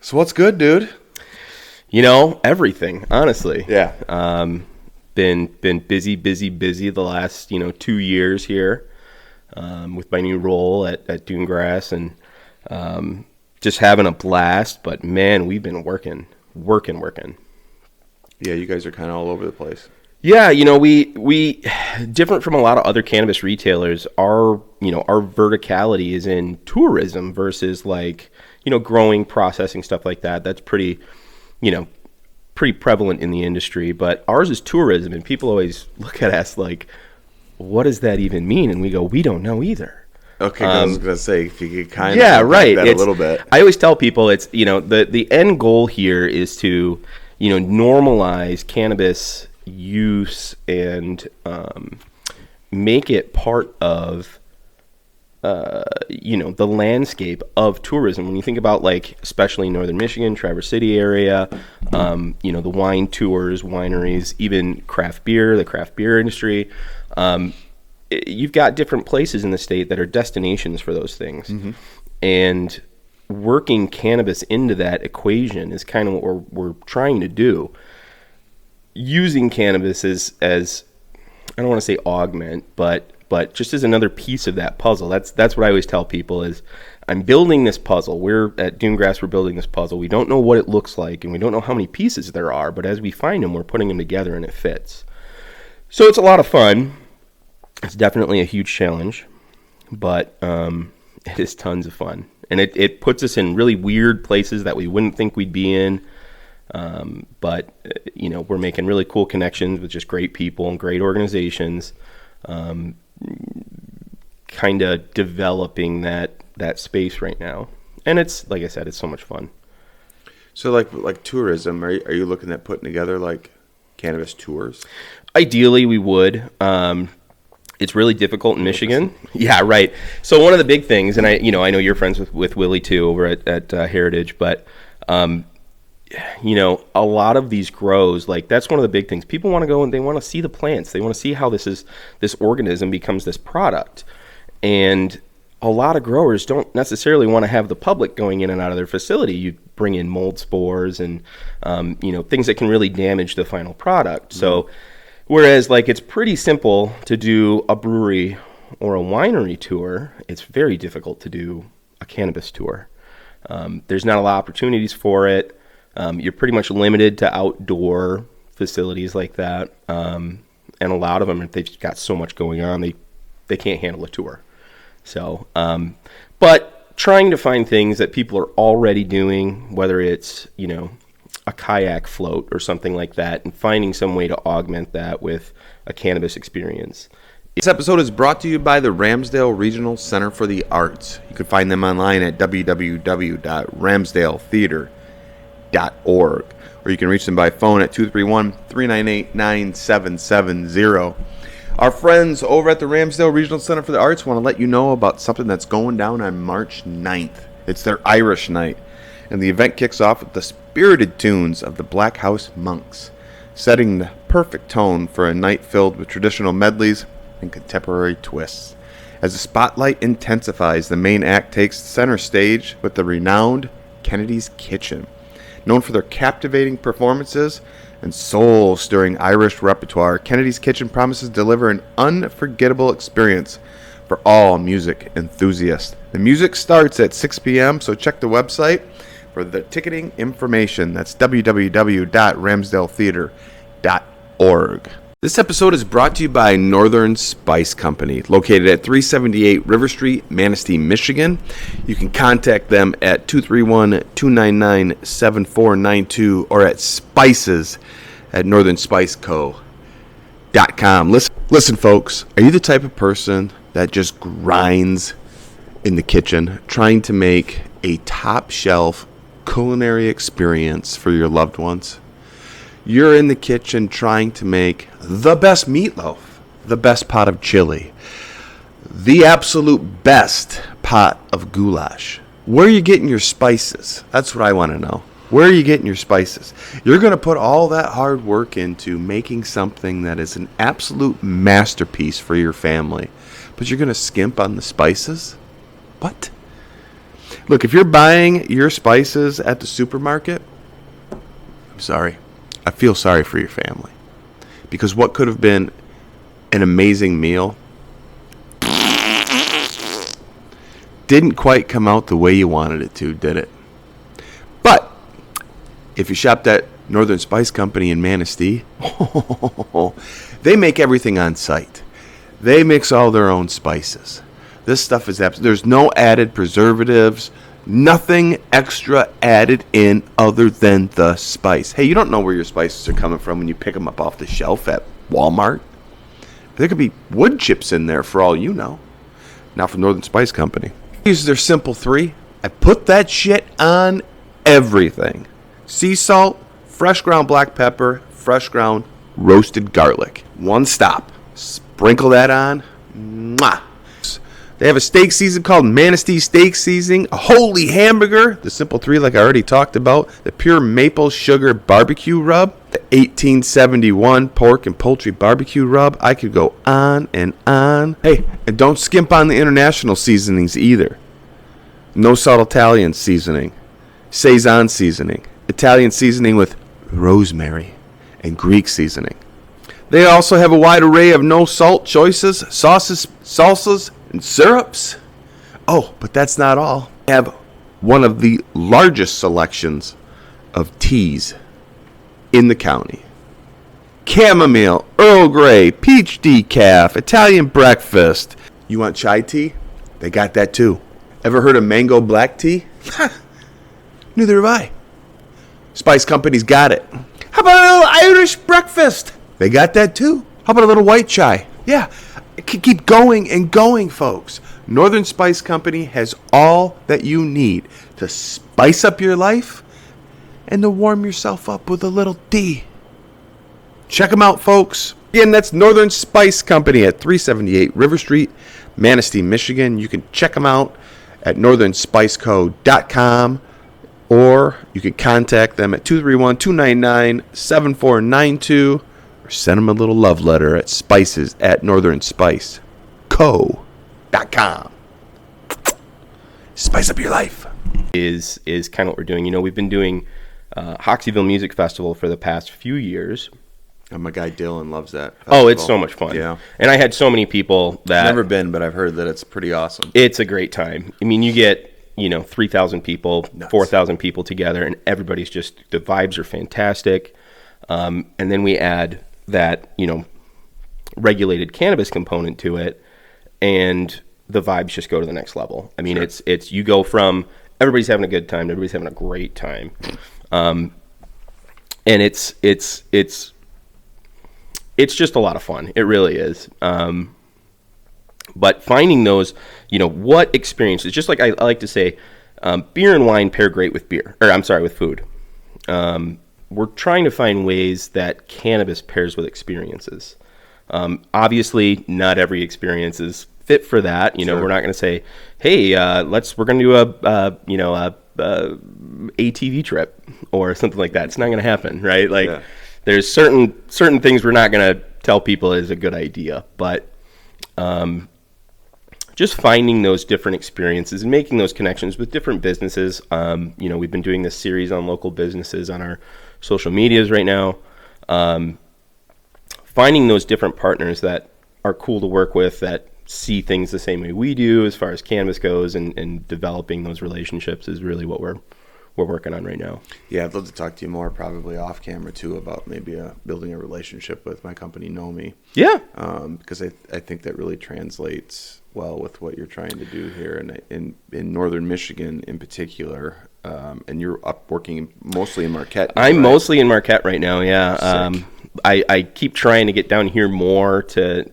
So what's good, dude? Everything, honestly. Yeah. Been busy the last, 2 years here with my new role at Dunegrass and just having a blast. But, man, we've been working. Yeah, you guys are kind of all over the place. Yeah, we different from a lot of other cannabis retailers, our verticality is in tourism versus growing, processing, stuff like that. That's pretty prevalent in the industry, but ours is tourism, and people always look at us like, what does that even mean? And we go, we don't know either. Okay, I was going to say, if you could kind of that a little bit. I always tell people it's, the end goal here is to, normalize cannabis use and make it part of the landscape of tourism. When you think about especially Northern Michigan, Traverse City area, the wine tours, wineries, even the craft beer industry, you've got different places in the state that are destinations for those things. Mm-hmm. And working cannabis into that equation is kind of what we're trying to do. Using cannabis as I don't want to say augment, but just as another piece of that puzzle. That's what I always tell people is I'm building this puzzle. We're at Dunegrass, we're building this puzzle. We don't know what it looks like, and we don't know how many pieces there are, but as we find them, we're putting them together and it fits. So it's a lot of fun. It's definitely a huge challenge, but it is tons of fun. And it puts us in really weird places that we wouldn't think we'd be in. But we're making really cool connections with just great people and great organizations. Kind of developing that space right now, and it's like I said, it's so much fun. So like tourism, are you looking at putting together cannabis tours? Ideally, we would. It's really difficult in Michigan. Yeah, right. So one of the big things, and I know you're friends with Willie too over at Heritage, but a lot of these grows, that's one of the big things. People want to go and they want to see the plants. They want to see how this organism becomes this product. And a lot of growers don't necessarily want to have the public going in and out of their facility. You bring in mold spores and, things that can really damage the final product. Mm-hmm. So whereas it's pretty simple to do a brewery or a winery tour, it's very difficult to do a cannabis tour. There's not a lot of opportunities for it. You're pretty much limited to outdoor facilities like that. And a lot of them, if they've got so much going on, they can't handle a tour. So, but trying to find things that people are already doing, whether it's, a kayak float or something like that, and finding some way to augment that with a cannabis experience. This episode is brought to you by the Ramsdale Regional Center for the Arts. You can find them online at www.ramsdaletheater.org, or you can reach them by phone at 231-398-9770. Our friends over at the Ramsdale Regional Center for the Arts want to let you know about something that's going down on March 9th. It's their Irish Night, and the event kicks off with the spirited tunes of the Black House Monks, setting the perfect tone for a night filled with traditional medleys and contemporary twists. As the spotlight intensifies, the main act takes center stage with the renowned Kennedy's Kitchen. Known for their captivating performances and soul-stirring Irish repertoire, Kennedy's Kitchen promises to deliver an unforgettable experience for all music enthusiasts. The music starts at 6 p.m., so check the website for the ticketing information. That's www.ramsdaletheater.org. This episode is brought to you by Northern Spice Company, located at 378 River Street, Manistee, Michigan. You can contact them at 231-299-7492 or at spices@northernspiceco.com. Listen, folks, are you the type of person that just grinds in the kitchen trying to make a top-shelf culinary experience for your loved ones? You're in the kitchen trying to make the best meatloaf, the best pot of chili, the absolute best pot of goulash. Where are you getting your spices? That's what I want to know. Where are you getting your spices? You're going to put all that hard work into making something that is an absolute masterpiece for your family, but you're going to skimp on the spices? What? Look, if you're buying your spices at the supermarket, I'm sorry. I feel sorry for your family. Because what could have been an amazing meal didn't quite come out the way you wanted it to, did it? But if you shopped at Northern Spice Company in Manistee, they make everything on site. They mix all their own spices. This stuff is there's no added preservatives, nothing extra added in other than the spice. Hey, you don't know where your spices are coming from when you pick them up off the shelf at Walmart. There could be wood chips in there for all you know. Not from Northern Spice Company. Use their Simple 3. I put that shit on everything. Sea salt, fresh ground black pepper, fresh ground roasted garlic. One stop. Sprinkle that on. Mwah. They have a steak season called Manistee Steak Seasoning, a holy hamburger, the Simple 3 like I already talked about, the pure maple sugar barbecue rub, the 1871 pork and poultry barbecue rub. I could go on and on. Hey, and don't skimp on the international seasonings either. No salt Italian seasoning, Saison seasoning, Italian seasoning with rosemary, and Greek seasoning. They also have a wide array of no salt choices, sauces, salsas, and syrups. Oh, but that's not all. They have one of the largest selections of teas in the county. Chamomile, Earl Grey, peach decaf, Italian breakfast. You want chai tea? They got that too. Ever heard of mango black tea? Neither have I. Spice Company's got it. How about a little Irish breakfast? They got that too. How about a little white chai? Yeah, it can keep going and going, folks. Northern Spice Company has all that you need to spice up your life and to warm yourself up with a little tea. Check them out, folks. Again, that's Northern Spice Company at 378 River Street, Manistee, Michigan. You can check them out at northernspiceco.com, or you can contact them at 231-299-7492, or send them a little love letter at spices@northernspiceco.com. Spice up your life. Is kind of what we're doing. You know, we've been doing Hoxeyville Music Festival for the past few years. And my guy Dylan loves that festival. Oh, it's so much fun. Yeah. And I had so many people that... Never been, but I've heard that it's pretty awesome. It's a great time. I mean, you get, 3,000 people, Nuts. 4,000 people together, and everybody's just... The vibes are fantastic. And then we add that, regulated cannabis component to it, and the vibes just go to the next level. I mean, sure. It's you go from everybody's having a good time to everybody's having a great time. And it's just a lot of fun. It really is. But finding those, what experiences, just like I like to say, beer and wine pair great with with food. We're trying to find ways that cannabis pairs with experiences. Obviously, not every experience is fit for that. Sure. We're not going to say, hey, we're going to do a ATV trip or something like that. It's not going to happen, right? Like, yeah. There's certain things we're not going to tell people is a good idea, but just finding those different experiences and making those connections with different businesses. We've been doing this series on local businesses on our social medias right now. Finding those different partners that are cool to work with, that see things the same way we do as far as cannabis goes, and developing those relationships is really what we're working on right now. Yeah, I'd love to talk to you more, probably off camera too, about maybe building a relationship with my company, Nomi. Yeah. Because I think that really translates well with what you're trying to do here in northern Michigan in particular. And you're working mostly in Marquette now, I'm right? mostly in Marquette right now, yeah. I keep trying to get down here more to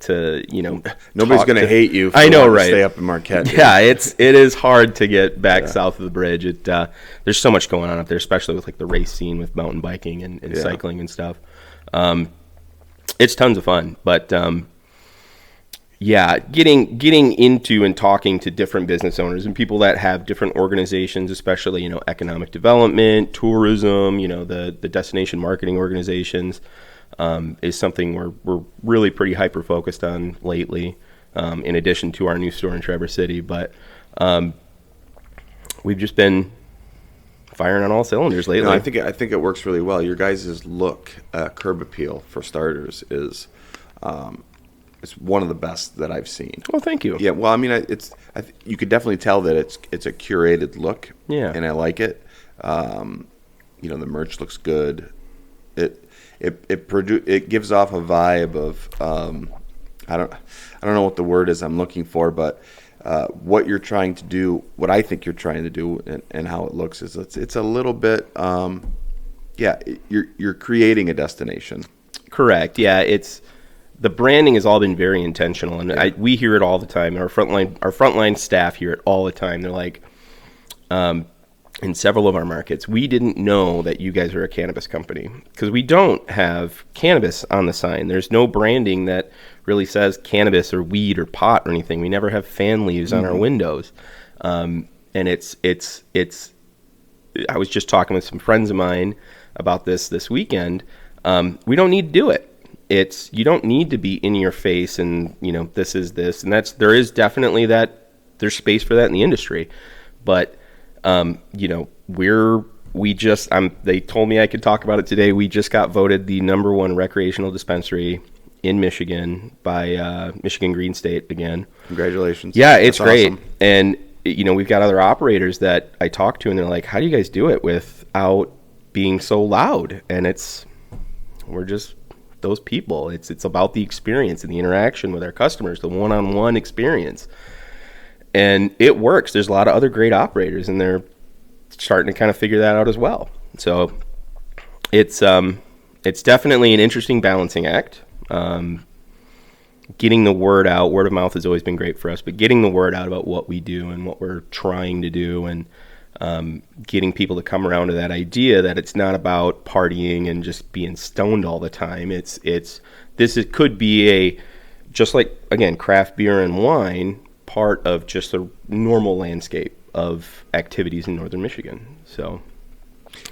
Nobody's going to hate you for I know, right? Stay up in Marquette. Dude. Yeah, it is hard to get back south of the bridge. There's so much going on up there, especially with like the race scene with mountain biking and cycling and stuff. It's tons of fun, but getting into and talking to different business owners and people that have different organizations, especially economic development, tourism, the destination marketing organizations. Is something we're really pretty hyper focused on lately, in addition to our new store in Traverse City. But we've just been firing on all cylinders lately. No, I think it works really well. Your guys' look, curb appeal for starters is it's one of the best that I've seen. Well, thank you. Yeah, well, I mean, you could definitely tell that it's a curated look. Yeah, and I like it. The merch looks good. It gives off a vibe of I don't know what the word is I'm looking for, but what you're trying to do, what I think you're trying to do, and how it looks is it's a little bit you're creating a destination. Correct. Yeah, the branding has all been very intentional, and we hear it all the time. Our frontline staff hear it all the time. They're like, in several of our markets, we didn't know that you guys are a cannabis company because we don't have cannabis on the sign. There's no branding that really says cannabis or weed or pot or anything. We never have fan leaves on our windows, and it's. I was just talking with some friends of mine about this weekend. We don't need to do it. You don't need to be in your face and this is this and that's. There is definitely that. There's space for that in the industry, but they told me I could talk about it today. We just got voted the #1 recreational dispensary in Michigan by Michigan Green State again. Congratulations. Yeah, it's great. Awesome. And we've got other operators that I talk to and they're like, how do you guys do it without being so loud? And we're just those people. It's about the experience and the interaction with our customers, the one-on-one experience. And it works. There's a lot of other great operators, and they're starting to kind of figure that out as well. So it's definitely an interesting balancing act. Getting the word out, word of mouth has always been great for us, but getting the word out about what we do and what we're trying to do, and getting people to come around to that idea that it's not about partying and just being stoned all the time. It could be just like, again, craft beer and wine, part of just the normal landscape of activities in northern Michigan. So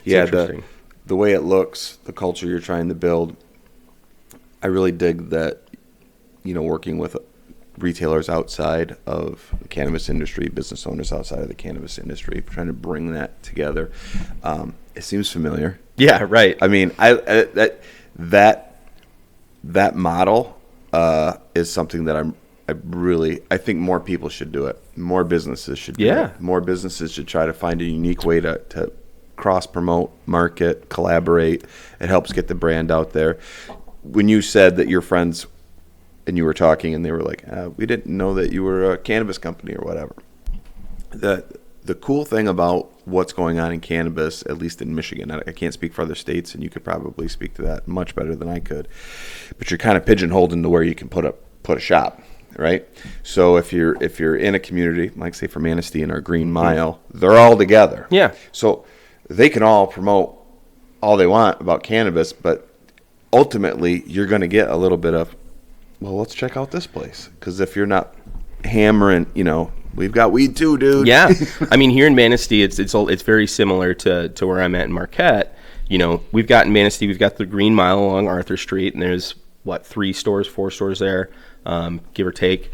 the way it looks, the culture you're trying to build, I really dig that, working with retailers outside of the cannabis industry, business owners outside of the cannabis industry, trying to bring that together. It seems familiar. Yeah, right. I mean, that model is something that I think more people should do it. More businesses should do it. More businesses should try to find a unique way to cross-promote, market, collaborate. It helps get the brand out there. When you said that your friends and you were talking and they were like, we didn't know that you were a cannabis company or whatever. The cool thing about what's going on in cannabis, at least in Michigan, I can't speak for other states, and you could probably speak to that much better than I could, but you're kind of pigeonholed into where you can put a shop. Right, so if you're in a community, like say for Manistee and our Green Mile, they're all together. Yeah. So they can all promote all they want about cannabis, but ultimately you're going to get a little bit of, well, let's check out this place, because if you're not hammering, we've got weed too, dude. Yeah, I mean here in Manistee, it's very similar to where I'm at in Marquette. We've got in Manistee, we've got the Green Mile along Arthur Street, and there's 4 stores there. Give or take.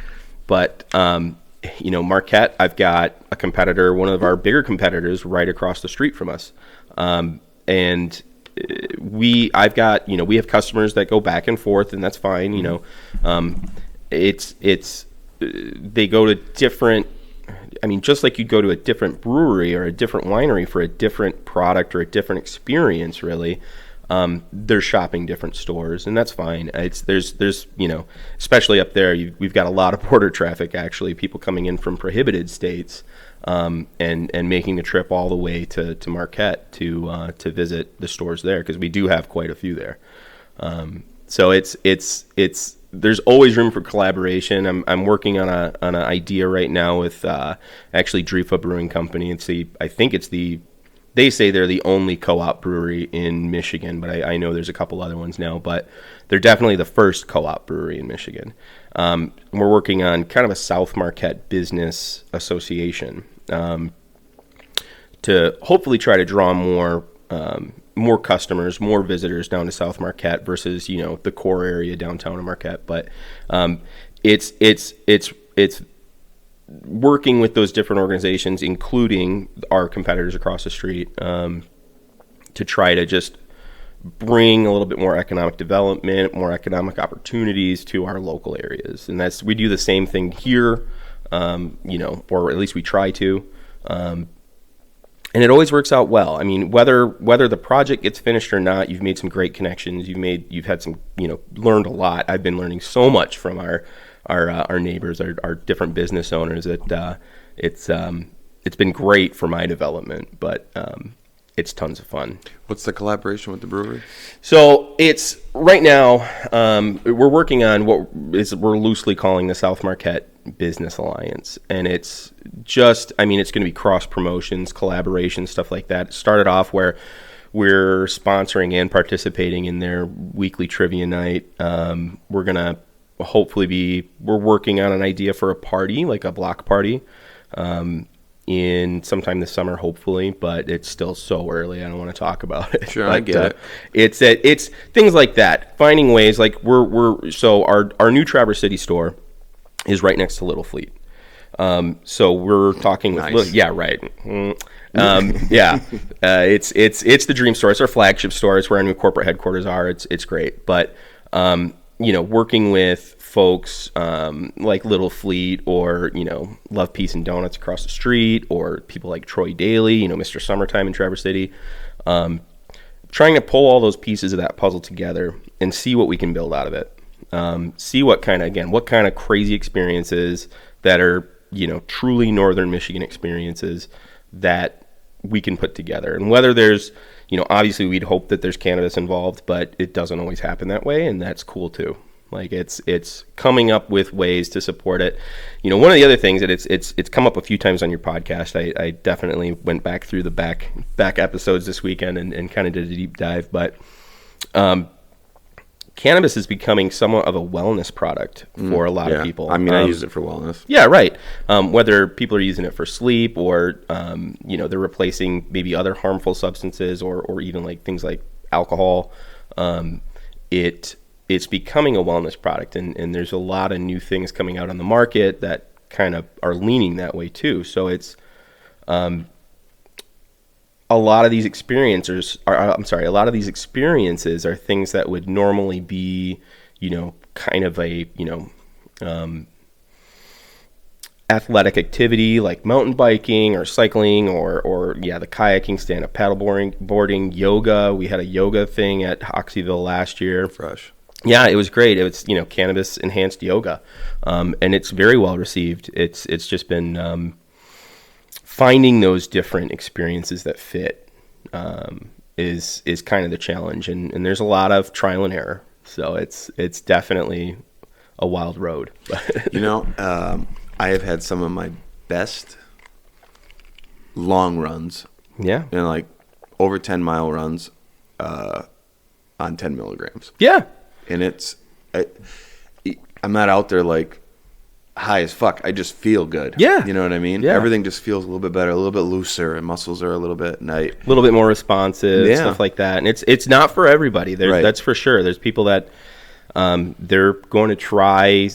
But, Marquette, I've got a competitor, one of our bigger competitors right across the street from us. And we have customers that go back and forth, and that's fine. They go to different, just like you'd go to a different brewery or a different winery for a different product or a different experience, really. They're shopping different stores, and that's fine. There's especially up there, we've got a lot of border traffic, actually, people coming in from prohibited states, and making the trip all the way to Marquette to visit the stores there, because we do have quite a few there. So there's always room for collaboration. I'm working on an idea right now with actually Drifa Brewing Company, and I think they say they're the only co-op brewery in Michigan, but I know there's a couple other ones now, but they're definitely the first co-op brewery in Michigan. We're working on kind of a South Marquette business association to hopefully try to draw more customers, more visitors down to South Marquette versus, the core area downtown of Marquette. But it's working with those different organizations, including our competitors across the street, to try to just bring a little bit more economic development, more economic opportunities to our local areas. And we do the same thing here, or at least we try to. And it always works out well. I mean, whether the project gets finished or not, you've made some great connections. You've had some, learned a lot. I've been learning so much from our neighbors, our different business owners, that it's been great for my development. But it's tons of fun. What's the collaboration with the brewery? So it's right now, we're working on we're loosely calling the South Marquette Business Alliance. And it's just, it's going to be cross promotions, collaboration, stuff like that. It started off where we're sponsoring and participating in their weekly trivia night. We're going to we're working on an idea for a party, like a block party, in sometime this summer, hopefully, but it's still so early. I don't want to talk about it. Sure, but, I get it. It's things like that. Finding ways, like so our new Traverse City store is right next to Little Fleet. So we're talking with, nice. Yeah, right. It's the dream store. It's our flagship store. It's where our new corporate headquarters are. It's great. But, working with folks like Little Fleet or, Love Peace and Donuts across the street, or people like Troy Daly, Mr. Summertime in Traverse City, trying to pull all those pieces of that puzzle together and see what we can build out of it. See what kind of crazy experiences that are, truly Northern Michigan experiences that we can put together. And whether there's, obviously we'd hope that there's cannabis involved, but it doesn't always happen that way. And that's cool too. Like it's coming up with ways to support it. One of the other things that it's come up a few times on your podcast. I definitely went back through the back episodes this weekend and kind of did a deep dive, but, cannabis is becoming somewhat of a wellness product for a lot of people. I use it for wellness. Yeah, right. Whether people are using it for sleep or, they're replacing maybe other harmful substances or even like things like alcohol. It's becoming a wellness product, and there's a lot of new things coming out on the market that kind of are leaning that way too. So it's a lot of these experiences are things that would normally be, kind of a, athletic activity like mountain biking or cycling or the kayaking, stand-up paddleboarding, yoga. We had a yoga thing at Hoxeyville last year. Fresh. Yeah, it was great. It was, cannabis enhanced yoga. And it's very well received. It's just been, finding those different experiences that fit is kind of the challenge, and there's a lot of trial and error. So it's definitely a wild road. I have had some of my best long runs. Yeah, like over 10-mile runs on 10 milligrams. Yeah, and I'm not out there like high as fuck. I just feel good. Yeah. You know what I mean? Yeah. Everything just feels a little bit better, a little bit looser, and muscles are a little bit a little bit more responsive, Yeah. stuff like that. And it's not for everybody. Right. That's for sure. There's people that they're going to try,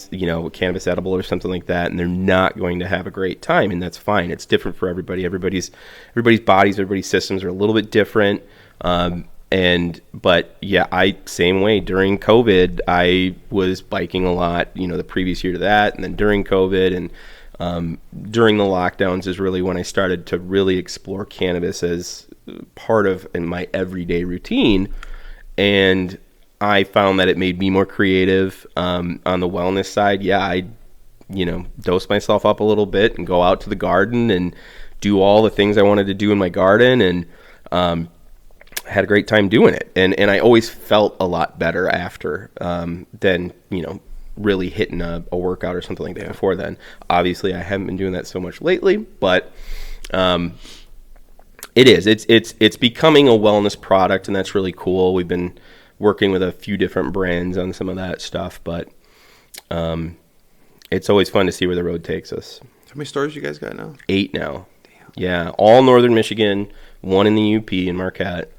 cannabis edible or something like that, and they're not going to have a great time, and that's fine. It's different for everybody. Everybody's bodies, everybody's systems are a little bit different. But same way during COVID, I was biking a lot, the previous year to that. And then during COVID and, during the lockdowns is really when I started to really explore cannabis as part of in my everyday routine. And I found that it made me more creative, on the wellness side. Yeah. I, dose myself up a little bit and go out to the garden and do all the things I wanted to do in my garden. And, had a great time doing it, and I always felt a lot better after than really hitting a workout or something like that before then. Obviously, I haven't been doing that so much lately, but it's becoming a wellness product, and that's really cool. We've been working with a few different brands on some of that stuff, but it's always fun to see where the road takes us. How many stores you guys got now? 8 now. Damn. Yeah, all Northern Michigan, 1 in the UP in Marquette.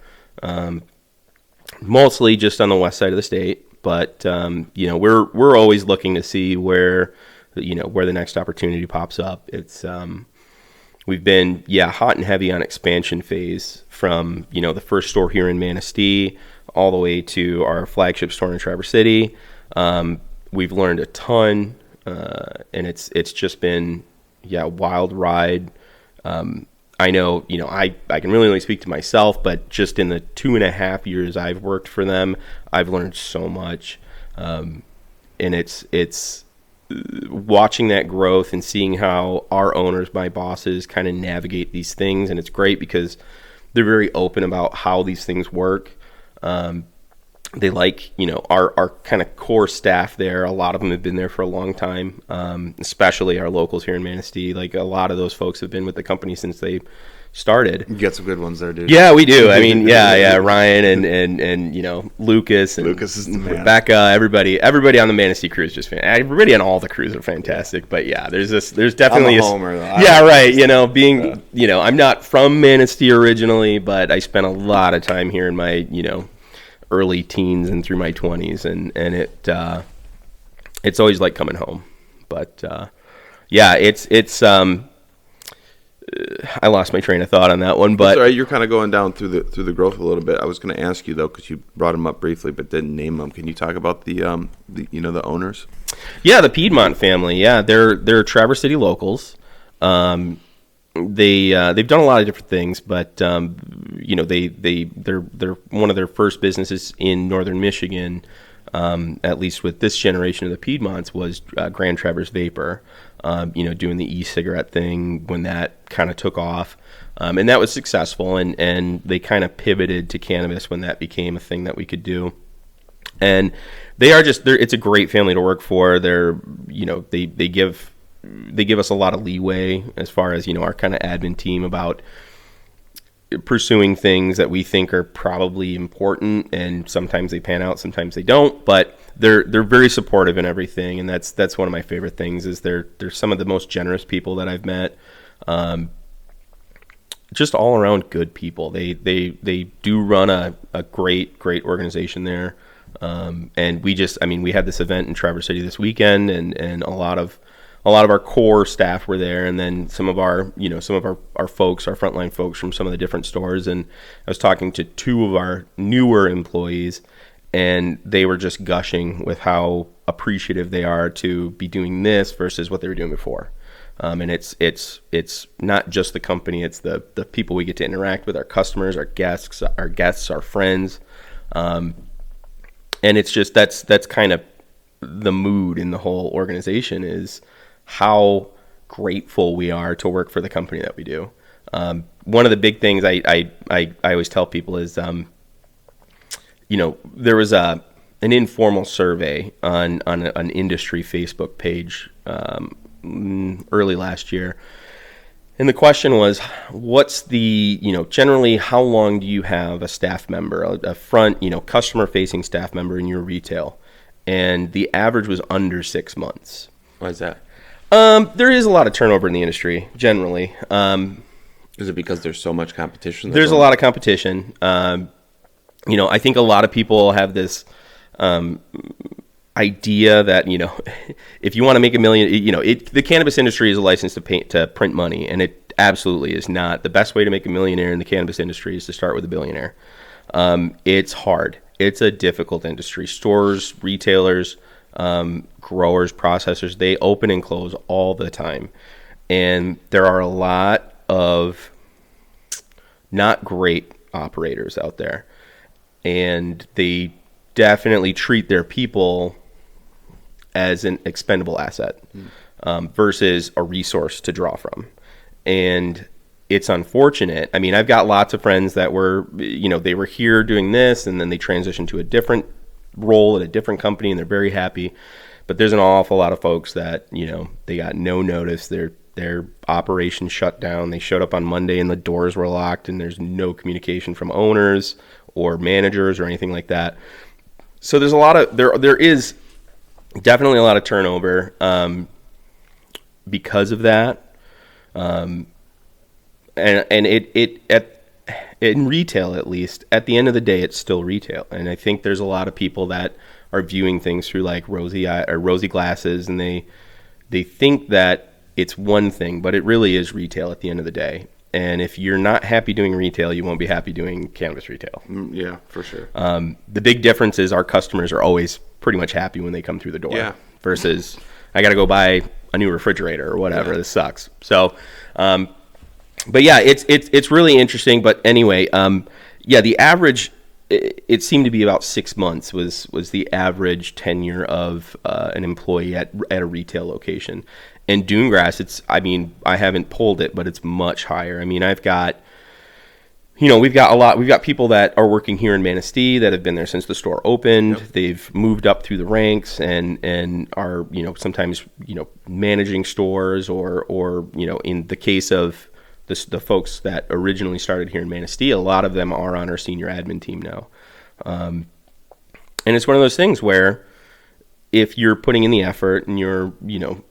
Mostly just on the west side of the state, but we're always looking to see where where the next opportunity pops up. It's we've been hot and heavy on expansion phase from the first store here in Manistee all the way to our flagship store in Traverse City. We've learned a ton, and it's just been a wild ride. I know, I can really only speak to myself, but just in the 2.5 years I've worked for them, I've learned so much. And it's watching that growth and seeing how our owners, my bosses, kind of navigate these things. And it's great because they're very open about how these things work. They like, our kind of core staff there. A lot of them have been there for a long time, especially our locals here in Manistee. Like, a lot of those folks have been with the company since they started. You got some good ones there, dude. Yeah, we do. I mean, Ryan and Lucas and Lucas is the man. Rebecca, everybody on the Manistee crew is just fantastic. Everybody on all the crews are fantastic. But there's definitely I'm a homer, though. I'm not from Manistee originally, but I spent a lot of time here in my early teens and through my 20s, and it's always like coming home. But it's I lost my train of thought on that one, but that's all right. You're kind of going down through the growth a little bit. I was going to ask you though, because you brought them up briefly but didn't name them. Can you talk about the owners? Yeah, the Piedmont family. Yeah, they're Traverse City locals. They've done a lot of different things, but they're one of their first businesses in northern Michigan, at least with this generation of the Piedmonts, was Grand Traverse Vapor. Doing the e-cigarette thing when that kind of took off, and that was successful. And they kind of pivoted to cannabis when that became a thing that we could do. And it's a great family to work for. They give us a lot of leeway as far as our kind of admin team about pursuing things that we think are probably important, and sometimes they pan out, sometimes they don't, but they're very supportive in everything. And that's one of my favorite things is they're some of the most generous people that I've met. Just all around good people. They do run a great organization there. And we had this event in Traverse City this weekend, and a lot of our core staff were there, and then some of our folks, our frontline folks from some of the different stores. And I was talking to two of our newer employees, and they were just gushing with how appreciative they are to be doing this versus what they were doing before. And it's not just the company; it's the people we get to interact with, our customers, our guests, our friends. And it's just that's kind of the mood in the whole organization is how grateful we are to work for the company that we do. One of the big things I always tell people is, there was an informal survey on an industry Facebook page early last year. And the question was, what's the, generally, how long do you have a staff member, a front, customer-facing staff member in your retail? And the average was under 6 months. Why is that? There is a lot of turnover in the industry, generally. Is it because there's so much competition? There's a lot of competition. I think a lot of people have this idea that, if you want to make $1 million, the cannabis industry is a license to print money, and it absolutely is not. The best way to make a millionaire in the cannabis industry is to start with a billionaire. It's hard. It's a difficult industry. Stores, retailers, growers, processors, they open and close all the time. And there are a lot of not great operators out there. And they definitely treat their people as an expendable asset versus a resource to draw from. And it's unfortunate. I mean, I've got lots of friends that were, they were here doing this, and then they transitioned to a different role at a different company, and they're very happy. But there's an awful lot of folks that, they got no notice. Their operation shut down. They showed up on Monday and the doors were locked, and there's no communication from owners or managers or anything like that. So there's there is definitely a lot of turnover because of that. And in retail, at least, at the end of the day, it's still retail. And I think there's a lot of people that are viewing things through like rosy glasses, and they they think that it's one thing, but it really is retail at the end of the day. And if you're not happy doing retail, you won't be happy doing cannabis retail. Yeah, for sure. The big difference is our customers are always pretty much happy when they come through the door. Yeah. Versus, I got to go buy a new refrigerator or whatever. Yeah. This sucks. So, but yeah, it's really interesting. But anyway, the average, it seemed to be about 6 months was the average tenure of an employee at a retail location. And Dunegrass, I haven't pulled it, but it's much higher. I mean, we've got people that are working here in Manistee that have been there since the store opened. Yep. They've moved up through the ranks and are, sometimes, managing stores or in the case of the folks that originally started here in Manistee, a lot of them are on our senior admin team now. And it's one of those things where if you're putting in the effort and you're,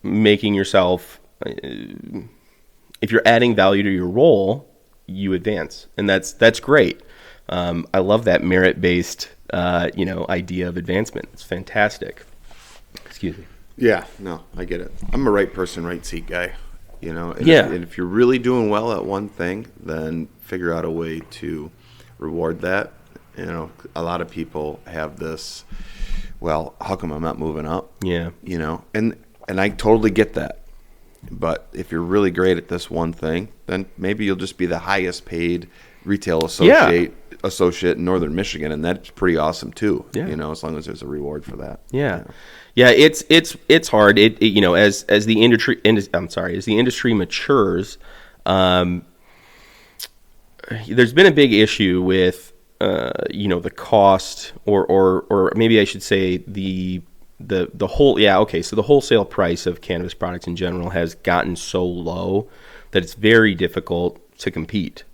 making yourself, if you're adding value to your role, you advance. And that's great. I love that merit-based, idea of advancement. It's fantastic. Excuse me. Yeah, no, I get it. I'm a right person, right seat guy. And if you're really doing well at one thing, then figure out a way to reward that. A lot of people have this, well, how come I'm not moving up? Yeah. And I totally get that. But if you're really great at this one thing, then maybe you'll just be the highest paid retail associate in Northern Michigan, and that's pretty awesome too. Yeah. As long as there's a reward for that. Yeah. Yeah, it's hard. As the industry matures, there's been a big issue with the cost or maybe I should say the wholesale price of cannabis products in general has gotten so low that it's very difficult to compete.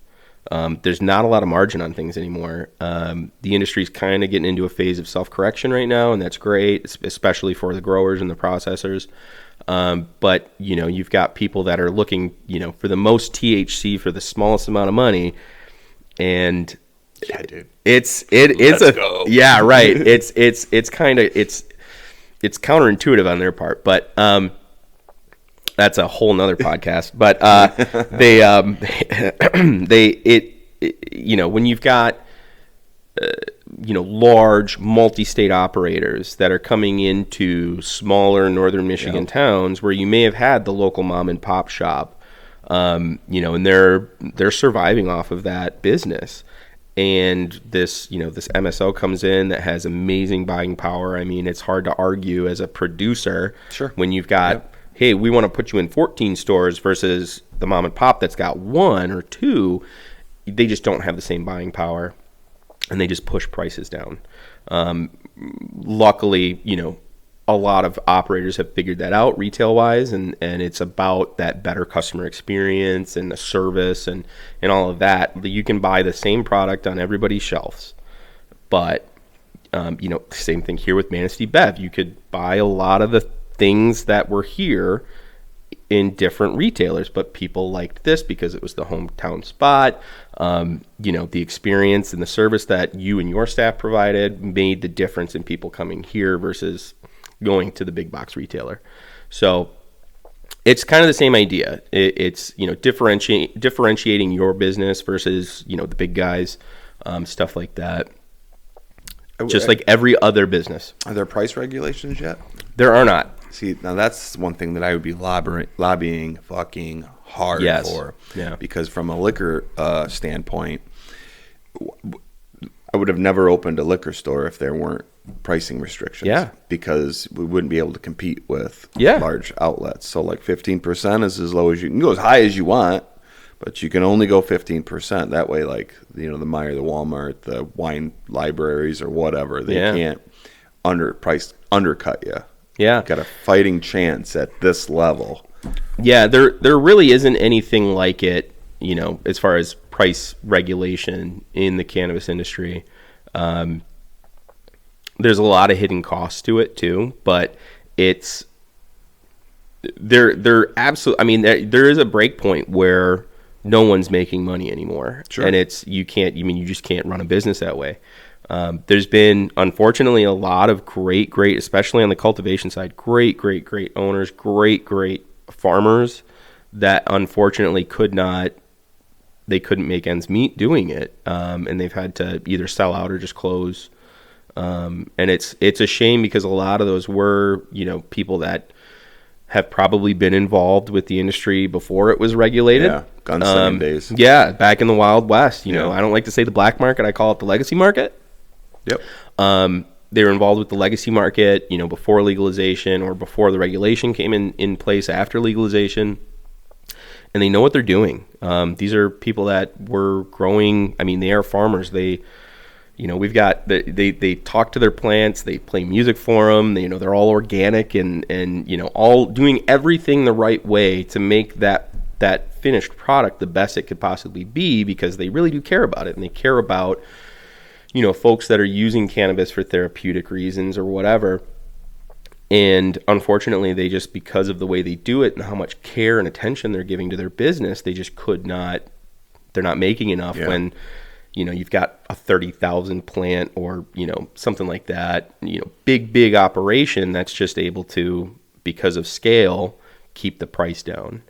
There's not a lot of margin on things anymore. The industry's kind of getting into a phase of self-correction right now, and that's great, especially for the growers and the processors. But you've got people that are looking, for the most THC for the smallest amount of money, and yeah, dude, it's go. Yeah, right. It's counterintuitive on their part, but that's a whole nother podcast. But when you've got large multi-state operators that are coming into smaller Northern Michigan towns where you may have had the local mom and pop shop, and they're surviving off of that business. And this MSO comes in that has amazing buying power. I mean, it's hard to argue as a producer when you've got, hey, we want to put you in 14 stores versus the mom and pop that's got 1 or 2. They just don't have the same buying power, and they just push prices down. Luckily, a lot of operators have figured that out retail-wise, and it's about that better customer experience and the service and all of that. You can buy the same product on everybody's shelves, but, same thing here with Manistee Bev. You could buy a lot of the things that were here in different retailers, but people liked this because it was the hometown spot. The experience and the service that you and your staff provided made the difference in people coming here versus going to the big box retailer. So it's kind of the same idea. It's differentiating your business versus the big guys, stuff like that. Just like every other business. Are there price regulations yet? There are not. See, now that's one thing that I would be lobbying fucking hard for. Yeah. Because from a liquor standpoint, I would have never opened a liquor store if there weren't pricing restrictions. Yeah. Because we wouldn't be able to compete with large outlets. So like 15% is as low as you can go, as high as you want, but you can only go 15%. That way, like, the Meijer, the Walmart, the wine libraries or whatever, they can't undercut you. Yeah. Got a fighting chance at this level. Yeah, there really isn't anything like it, as far as price regulation in the cannabis industry. There's a lot of hidden costs to it too, but it's they're absolutely. I mean, there is a break point where no one's making money anymore, and you just can't run a business that way. There's been, unfortunately, a lot of great, especially on the cultivation side, great owners, great farmers that unfortunately couldn't make ends meet doing it. And they've had to either sell out or just close. And it's a shame because a lot of those were, people that have probably been involved with the industry before it was regulated. Yeah, gunslinging days. Yeah, back in the Wild West. I don't like to say the black market. I call it the legacy market. Yep. They were involved with the legacy market, before legalization or before the regulation came in place after legalization. And they know what they're doing. These are people that were growing. I mean, they are farmers. They talk to their plants. They play music for them. They're all organic and all doing everything the right way to make that finished product the best it could possibly be, because they really do care about it, and they care about folks that are using cannabis for therapeutic reasons or whatever. And unfortunately, they just, because of the way they do it and how much care and attention they're giving to their business, they just they're not making enough when you've got a 30,000 plant or, something like that, big operation that's just able to, because of scale, keep the price down.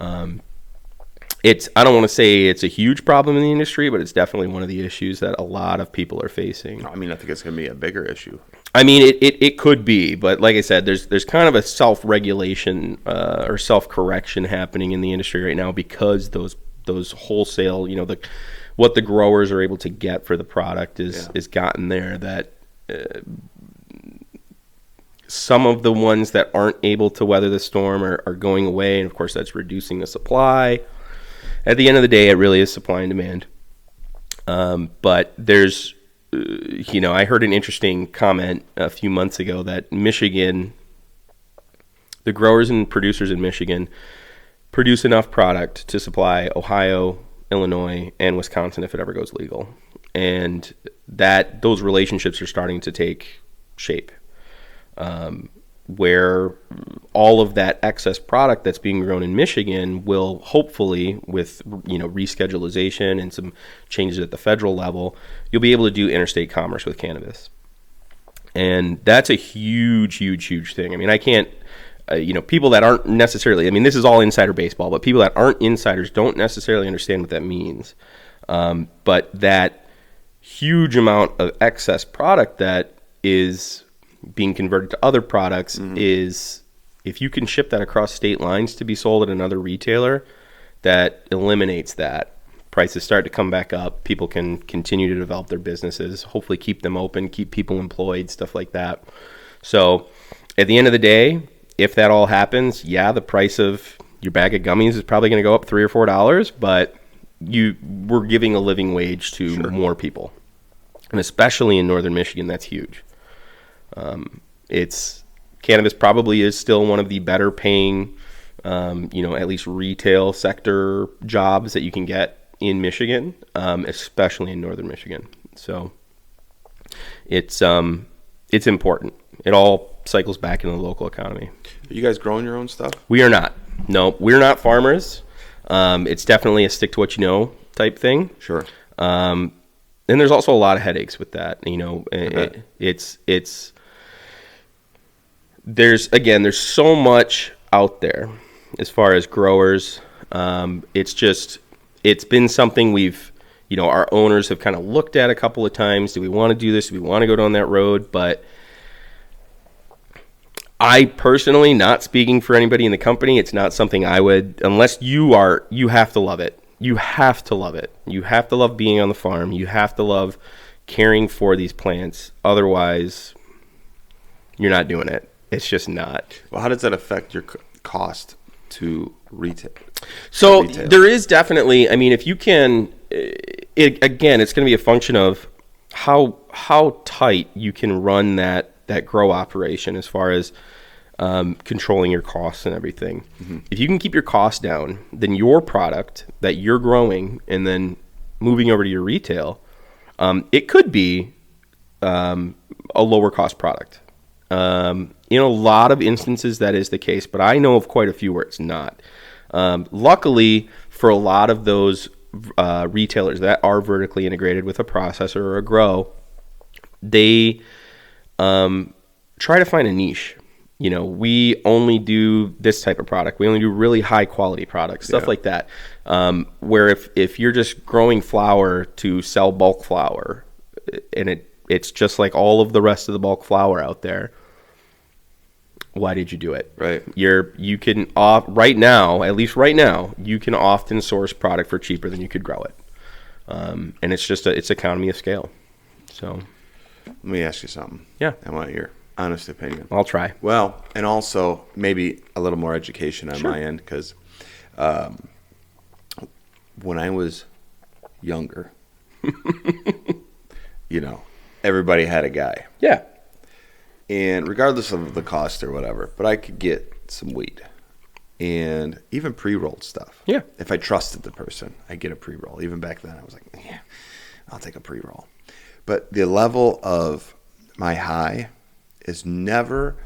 I don't want to say it's a huge problem in the industry, but it's definitely one of the issues that a lot of people are facing. I mean, I think it's going to be a bigger issue. I mean, it could be, but like I said, there's kind of a self-regulation or self-correction happening in the industry right now, because those wholesale, what the growers are able to get for the product is gotten there, that some of the ones that aren't able to weather the storm are going away, and of course that's reducing the supply. At the end of the day, it really is supply and demand. But there's, I heard an interesting comment a few months ago that Michigan, the growers and producers in Michigan, produce enough product to supply Ohio, Illinois, and Wisconsin if it ever goes legal. And those relationships are starting to take shape, where all of that excess product that's being grown in Michigan will hopefully, with reschedulization and some changes at the federal level, you'll be able to do interstate commerce with cannabis. And that's a huge thing. I mean, I can't, people that aren't necessarily, I mean, this is all insider baseball, but people that aren't insiders don't necessarily understand what that means. But that huge amount of excess product that is being converted to other products is, if you can ship that across state lines to be sold at another retailer, that eliminates that. Prices start to come back up. People can continue to develop their businesses, hopefully keep them open, keep people employed, stuff like that. So at the end of the day, if that all happens, the price of your bag of gummies is probably going to go up $3 or $4, but we're giving a living wage to more people. And especially in northern Michigan, that's huge. Cannabis probably is still one of the better paying, at least retail sector jobs that you can get in Michigan, especially in northern Michigan. So it's important. It all cycles back into the local economy. Are you guys growing your own stuff? We are not. No, we're not farmers. It's definitely a stick to what you know type thing. Sure. And there's also a lot of headaches with that. There's so much out there as far as growers. It's been something we've, our owners have kind of looked at a couple of times. Do we want to do this? Do we want to go down that road? But I personally, not speaking for anybody in the company, it's not something I would, unless you have to love it. You have to love it. You have to love being on the farm. You have to love caring for these plants. Otherwise, you're not doing it. It's just not. Well, how does that affect your cost to retail? So there is definitely, I mean, if you can, it's going to be a function of how tight you can run that grow operation as far as controlling your costs and everything. Mm-hmm. If you can keep your costs down, then your product that you're growing and then moving over to your retail, it could be a lower cost product. In a lot of instances, that is the case, but I know of quite a few where it's not. Luckily, for a lot of those retailers that are vertically integrated with a processor or a grow, they try to find a niche. You know, we only do this type of product. We only do really high quality products, stuff like that. Where if you're just growing flower to sell bulk flower, and it's just like all of the rest of the bulk flower out there, why did you do it? Right. You can right now, at least right now, you can often source product for cheaper than you could grow it. And it's economy of scale. So let me ask you something. Yeah. I want your honest opinion. I'll try. Well, and also maybe a little more education on my end, because when I was younger, you know, everybody had a guy. Yeah. And regardless of the cost or whatever, but I could get some weed and even pre-rolled stuff. Yeah. If I trusted the person, I'd get a pre-roll. Even back then, I was like, yeah, I'll take a pre-roll. But the level of my high has never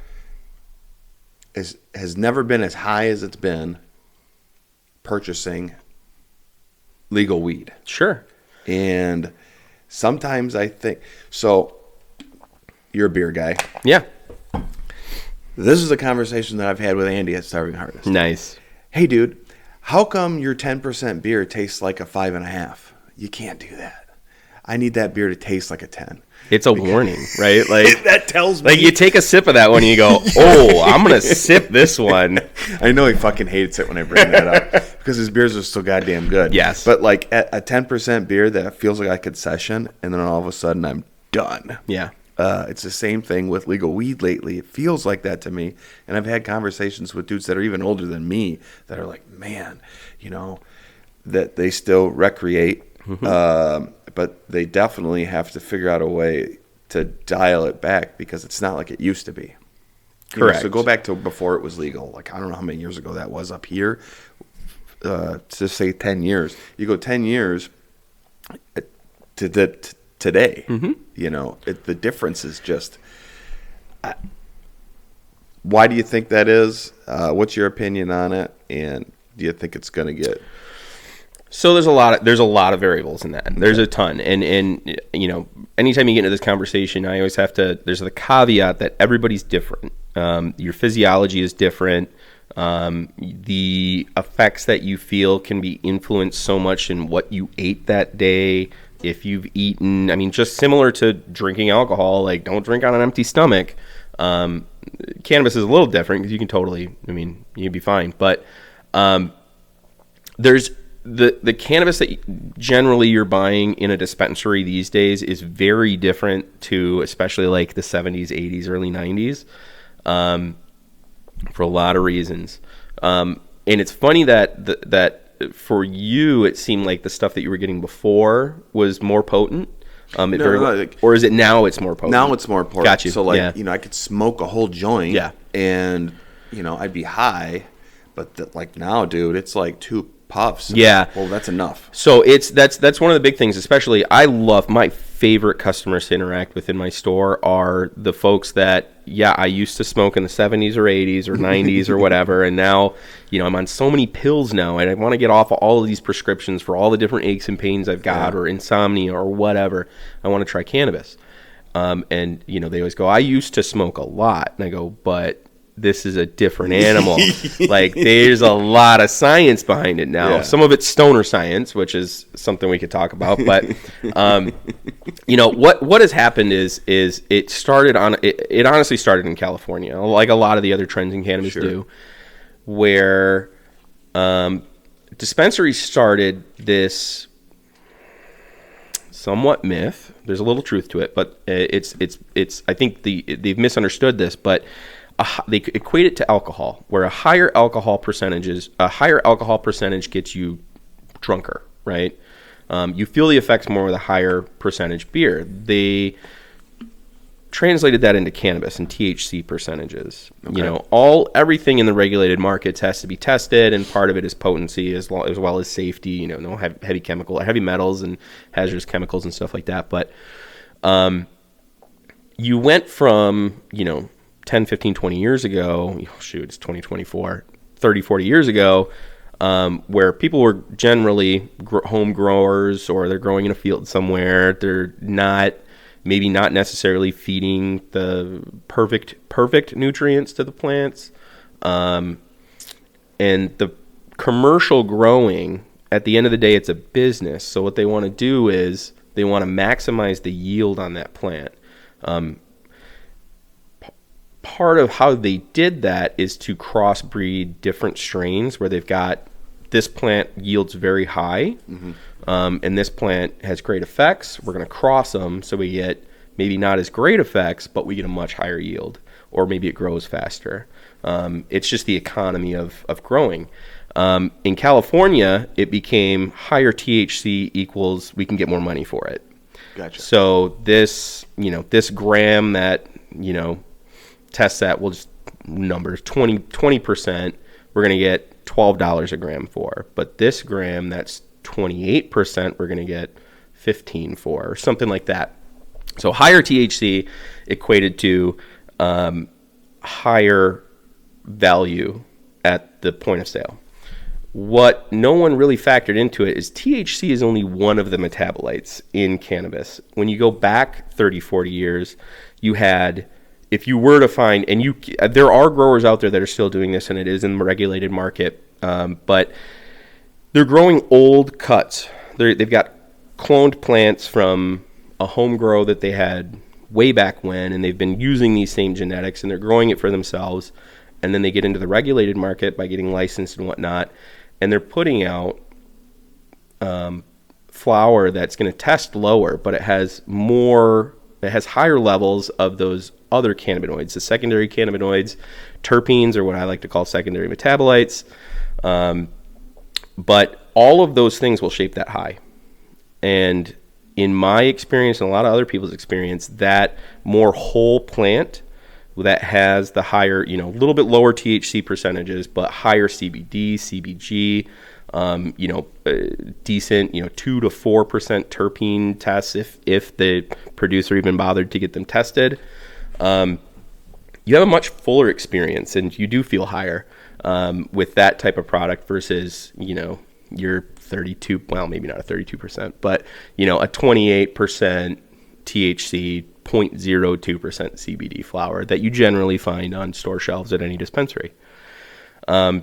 been as high as it's been purchasing legal weed. Sure. And sometimes I think, so you're a beer guy. Yeah. This is a conversation that I've had with Andy at Starving Harvest. Nice. Hey, dude, how come your 10% beer tastes like a 5.5? You can't do that. I need that beer to taste like a 10. It's a warning, right? Like that tells me. Like you take a sip of that one and you go, oh, I'm going to sip this one. I know he fucking hates it when I bring that up because his beers are so goddamn good. Yes. But like a 10% beer that feels like a concession, and then all of a sudden I'm done. Yeah. It's the same thing with legal weed lately. It feels like that to me. And I've had conversations with dudes that are even older than me that are like, man, you know, that they still recreate. But they definitely have to figure out a way to dial it back because it's not like it used to be. Correct. So go back to before it was legal. Like, I don't know how many years ago that was up here. To say 10 years. You go 10 years to today. You know, the difference is just... why do you think that is? What's your opinion on it? And do you think it's going to get... So there's a lot of variables in that. There's a ton. And you know, anytime you get into this conversation, I always have to, there's the caveat that everybody's different. Your physiology is different. The effects that you feel can be influenced so much in what you ate that day. If you've eaten, I mean, just similar to drinking alcohol, like don't drink on an empty stomach. Cannabis is a little different because you can totally, I mean, you'd be fine. But there's the cannabis that generally you're buying in a dispensary these days is very different to especially like the 70s, 80s, early 90s for a lot of reasons. And it's funny that for you, it seemed like the stuff that you were getting before was more potent. Or is it now it's more potent? Now it's more potent. Got you. So like, you know, I could smoke a whole joint and, you know, I'd be high, but like now, dude, it's like 2 puffs. Yeah. Well, that's enough. So that's one of the big things, especially I love my favorite customers to interact with in my store are the folks that, I used to smoke in the 70s or 80s or 90s or whatever. And now, you know, I'm on so many pills now and I want to get off of all of these prescriptions for all the different aches and pains I've got or insomnia or whatever. I want to try cannabis. And, you know, they always go, I used to smoke a lot. And I go, but this is a different animal. Like there's a lot of science behind it now. Some of it's stoner science, which is something we could talk about. But you know what has happened is it started on it honestly started in California, like a lot of the other trends in cannabis do, where dispensaries started this somewhat myth. There's a little truth to it, but it's I think they've misunderstood this, but they equate it to alcohol, where a higher alcohol percentage gets you drunker, right? You feel the effects more with a higher percentage beer. They translated that into cannabis and THC percentages. Okay. You know, everything in the regulated markets has to be tested, and part of it is potency as well as safety. You know, no heavy metals and hazardous chemicals and stuff like that. But you went from, you know, 10, 15, 20 years ago, it's 2024, 30, 40 years ago, where people were generally home growers or they're growing in a field somewhere. They're not maybe not necessarily feeding the perfect nutrients to the plants. And the commercial growing, at the end of the day, it's a business. So what they want to do is they want to maximize the yield on that plant. Part of how they did that is to crossbreed different strains where they've got this plant yields very high, and this plant has great effects. We're going to cross them so we get maybe not as great effects, but we get a much higher yield, or maybe it grows faster. It's just the economy of growing. In California, it became higher THC equals we can get more money for it. Gotcha. So this gram that, tests that, we'll just numbers 20%, we're going to get $12 a gram for. But this gram that's 28%, we're going to get $15 for, or something like that. So higher THC equated to higher value at the point of sale. What no one really factored into it is THC is only one of the metabolites in cannabis. When you go back 30, 40 years, you had, if you were to find, and there are growers out there that are still doing this, and it is in the regulated market, but they're growing old cuts. They've got cloned plants from a home grow that they had way back when, and they've been using these same genetics, and they're growing it for themselves. And then they get into the regulated market by getting licensed and whatnot, and they're putting out flower that's going to test lower, but it has higher levels of those other cannabinoids, the secondary cannabinoids, terpenes, or what I like to call secondary metabolites. But all of those things will shape that high. And in my experience and a lot of other people's experience, that more whole plant that has the higher, a little bit lower THC percentages, but higher CBD, CBG, decent, 2 to 4% terpene tests if the producer even bothered to get them tested. You have a much fuller experience, and you do feel higher with that type of product versus, your 32, well, maybe not a 32%, but, a 28% THC, 0.02% CBD flower that you generally find on store shelves at any dispensary. So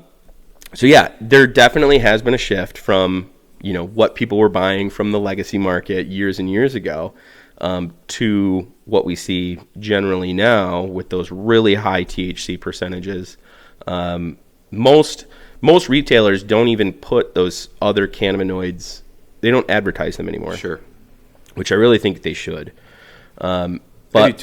yeah, there definitely has been a shift from, what people were buying from the legacy market years and years ago, to what we see generally now with those really high THC percentages. Most retailers don't even put those other cannabinoids, they don't advertise them anymore. Sure. Which I really think they should. But I do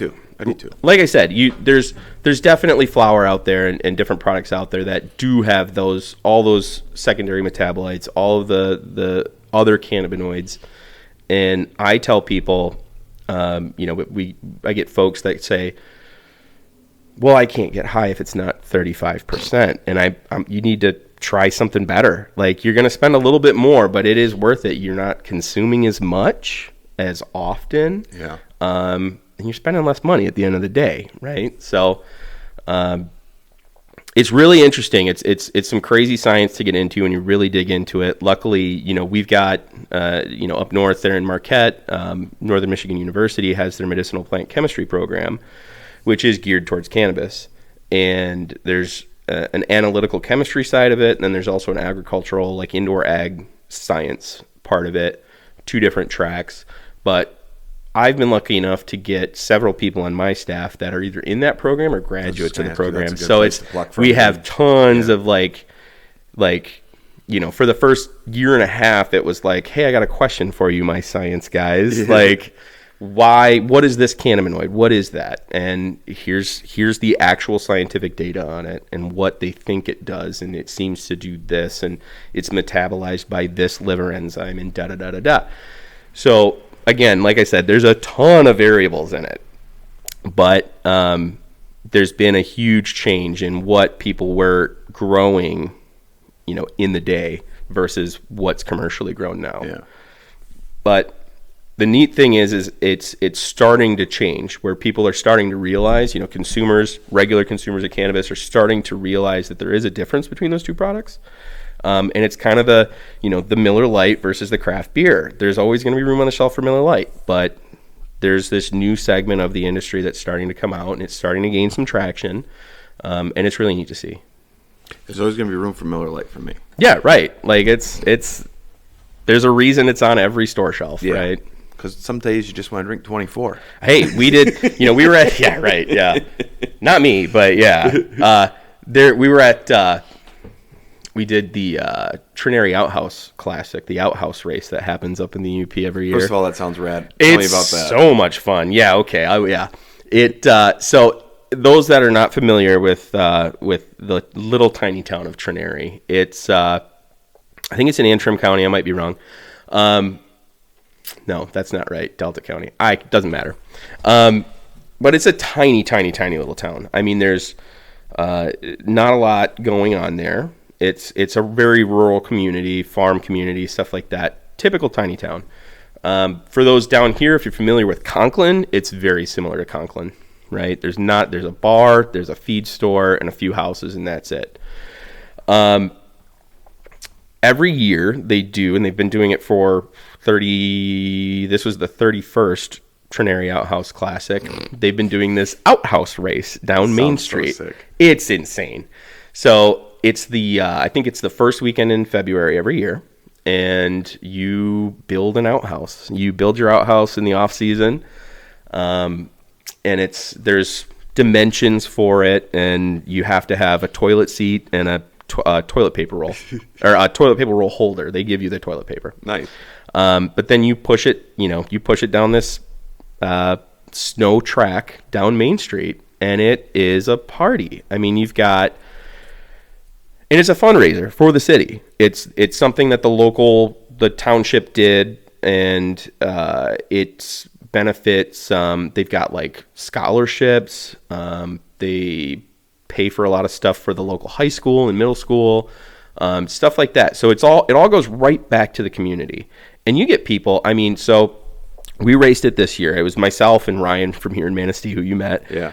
too. Like I said, there's definitely flower out there and different products out there that do have all those secondary metabolites, all of the other cannabinoids. And I tell people, I get folks that say, well, I can't get high if it's not 35%. And you need to try something better. Like, you're going to spend a little bit more, but it is worth it. You're not consuming as much as often. Yeah. And you're spending less money at the end of the day, right? So it's really interesting. It's some crazy science to get into when you really dig into it. Luckily, we've got up north there in Marquette, Northern Michigan University has their medicinal plant chemistry program, which is geared towards cannabis. And there's an analytical chemistry side of it, and then there's also an agricultural, like indoor ag science part of it, 2 different tracks. But I've been lucky enough to get several people on my staff that are either in that program or graduates of the program. So we have tons of like, for the first year and a half, it was like, hey, I got a question for you, my science guys. Yeah. Like, what is this cannabinoid? What is that? And here's the actual scientific data on it and what they think it does. And it seems to do this, and it's metabolized by this liver enzyme and da-da-da-da-da. So again, like I said, there's a ton of variables in it, but there's been a huge change in what people were growing, in the day versus what's commercially grown now. Yeah. But the neat thing is it's starting to change, where people are starting to realize, regular consumers of cannabis are starting to realize that there is a difference between those two products. And it's kind of the Miller Lite versus the craft beer. There's always going to be room on the shelf for Miller Lite, but there's this new segment of the industry that's starting to come out, and it's starting to gain some traction, and it's really neat to see. There's always going to be room for Miller Lite for me. Yeah, right. Like it's there's a reason it's on every store shelf, right? Because some days you just want to drink 24. Hey, we did. We were at not me, but we were at. We did the Trinary Outhouse Classic, the outhouse race that happens up in the UP every year. First of all, that sounds rad. Tell me about that. It's so much fun. Yeah, okay. So those that are not familiar with the little tiny town of Trinary, it's I think it's in Antrim County. I might be wrong. No, that's not right. Delta County. Doesn't matter. But it's a tiny, tiny, tiny little town. I mean, there's not a lot going on there. It's a very rural community, farm community, stuff like that. Typical tiny town. For those down here, if you're familiar with Conklin, it's very similar to Conklin, right? There's a bar, there's a feed store, and a few houses, and that's it. Every year they do, and they've been doing it for this was the 31st Trinary Outhouse Classic. They've been doing this outhouse race down Main Street. So sick. It's insane. So it's I think it's the first weekend in February every year, and you build an outhouse. You build your outhouse in the off season, and there's dimensions for it, and you have to have a toilet seat and a toilet paper roll, or a toilet paper roll holder. They give you the toilet paper. Nice. But then you push it down this snow track down Main Street, and it is a party. I mean, and it's a fundraiser for the city. It's something that the township did, and it benefits. They've got like scholarships. They pay for a lot of stuff for the local high school and middle school, stuff like that. So it all goes right back to the community, and you get people. I mean, so we raced it this year. It was myself and Ryan from here in Manistee, who you met. Yeah.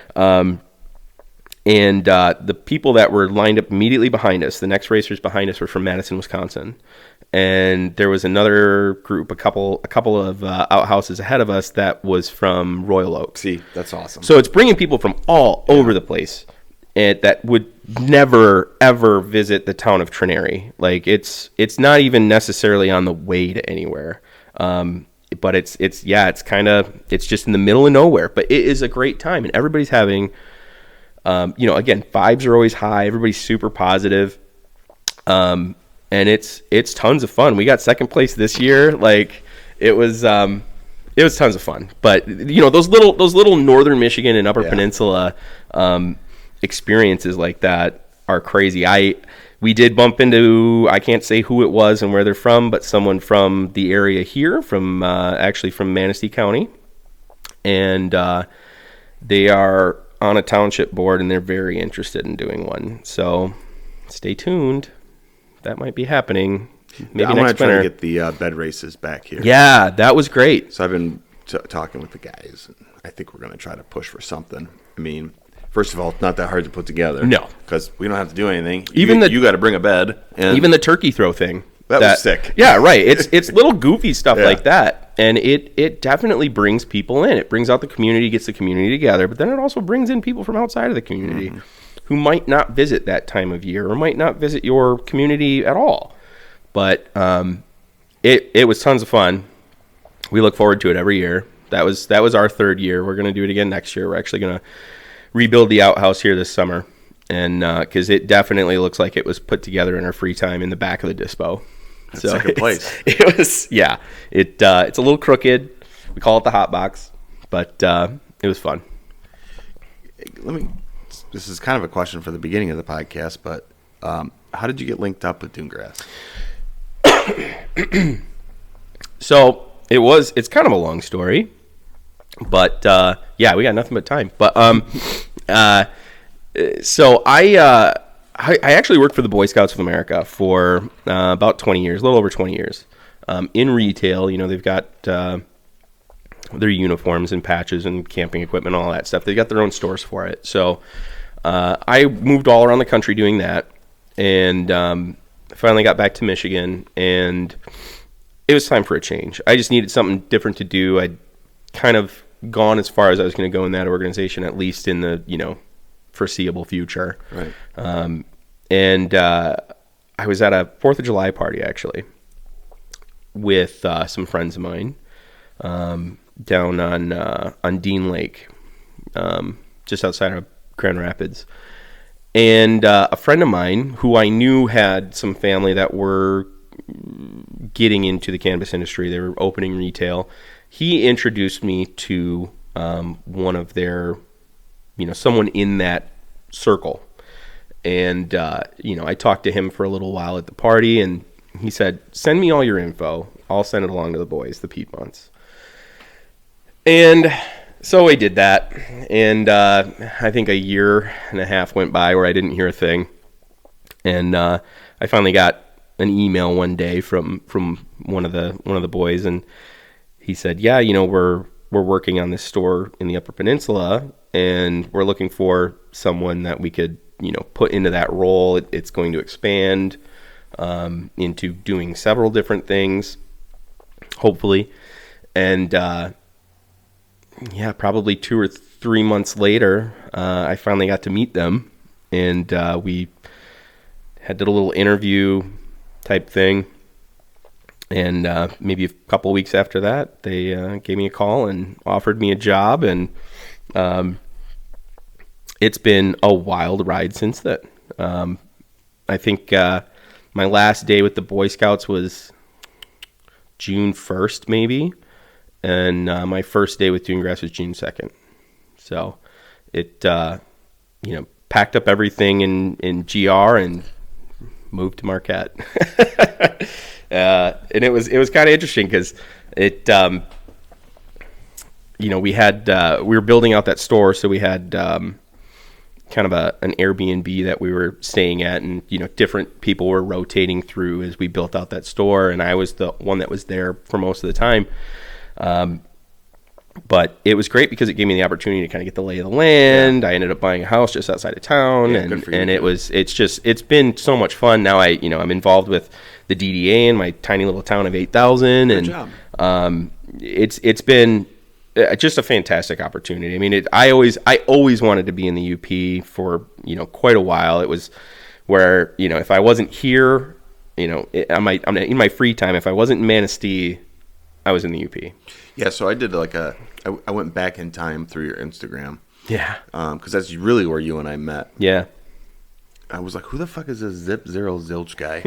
And the people that were lined up immediately behind us, the next racers behind us, were from Madison, Wisconsin. And there was another group, a couple of outhouses ahead of us that was from Royal Oak. See, that's awesome. So it's bringing people from all over the place, and that would never ever visit the town of Trinary. Like it's not even necessarily on the way to anywhere. But it's just in the middle of nowhere. But it is a great time, and everybody's having. Again, vibes are always high. Everybody's super positive. And it's tons of fun. We got second place this year. Like it was tons of fun. But those little northern Michigan and upper peninsula experiences like that are crazy. We did bump into, I can't say who it was and where they're from, but someone from the area here, actually from Manistee County, and they are on a township board, and they're very interested in doing one. So stay tuned. That might be happening. Maybe I next winter. I want to try to get the bed races back here. Yeah, that was great. So I've been talking with the guys. And I think we're going to try to push for something. I mean, first of all, it's not that hard to put together. No. Because we don't have to do anything. You got to bring a bed. And even the turkey throw thing. That was sick. Yeah, right. It's little goofy stuff like that. And it definitely brings people in. It brings out the community, gets the community together, but then it also brings in people from outside of the community who might not visit that time of year or might not visit your community at all. But it was tons of fun. We look forward to it every year. That was our third year. We're going to do it again next year. We're actually going to rebuild the outhouse here this summer, and because it definitely looks like it was put together in our free time in the back of the dispo. That's second place. It was, yeah. It's a little crooked. We call it the hot box, but it was fun. This is kind of a question for the beginning of the podcast, but how did you get linked up with Dunegrass? So it's kind of a long story, but we got nothing but time. But so I actually worked for the Boy Scouts of America for about 20 years, a little over 20 years, in retail. They've got their uniforms and patches and camping equipment and all that stuff. They've got their own stores for it. So I moved all around the country doing that, and finally got back to Michigan, and it was time for a change. I just needed something different to do. I kind of gone as far as I was going to go in that organization, at least in the, foreseeable future. Right. And I was at a 4th of July party, actually, with some friends of mine down on Dean Lake, just outside of Grand Rapids. And a friend of mine who I knew had some family that were getting into the cannabis industry, they were opening retail. He introduced me to one of their, someone in that circle. And, I talked to him for a little while at the party, and he said, send me all your info. I'll send it along to the boys, the Piedmonts. And so I did that, and I think a year and a half went by where I didn't hear a thing. And I finally got an email one day from one of the boys, and he said, yeah, we're working on this store in the Upper Peninsula, and we're looking for someone that we could put into that role. It's going to expand into doing several different things, hopefully. And probably 2 or 3 months later, I finally got to meet them, and we did a little interview type thing. And maybe a couple of weeks after that, they gave me a call and offered me a job, and it's been a wild ride since then. I think my last day with the Boy Scouts was June 1st, maybe. And my first day with Dunegrass was June 2nd. So it, packed up everything in GR and moved to Marquette. And it was kind of interesting because it, we were building out that store. So we had kind of an Airbnb that we were staying at, and, different people were rotating through as we built out that store. And I was the one that was there for most of the time. But it was great because it gave me the opportunity to kind of get the lay of the land. Yeah. I ended up buying a house just outside of town, it's been so much fun. Now I'm involved with the DDA in my tiny little town of 8,000. Good job. It's been just a fantastic opportunity. I mean, I always wanted to be in the UP for, quite a while. It was where, if I wasn't here, I'm in my free time, if I wasn't in Manistee, I was in the UP. Yeah, so I did I went back in time through your Instagram. Yeah. Because that's really where you and I met. Yeah. I was like, who the fuck is this Zip Zero Zilch guy?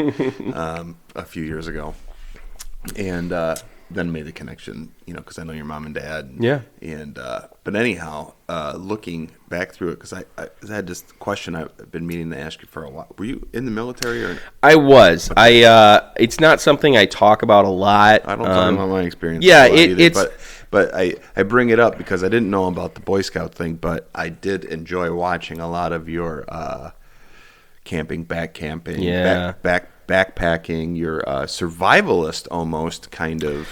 A few years ago. And then made the connection, because I know your mom and dad. Yeah. And but anyhow, looking back through it, because I had this question I've been meaning to ask you for a while. Were you in the military or? I was. Okay. It's not something I talk about a lot. I don't talk about my experience. Yeah, it's. But I bring it up because I didn't know about the Boy Scout thing, but I did enjoy watching a lot of your camping, backcamping, yeah. backpacking, your survivalist almost kind of.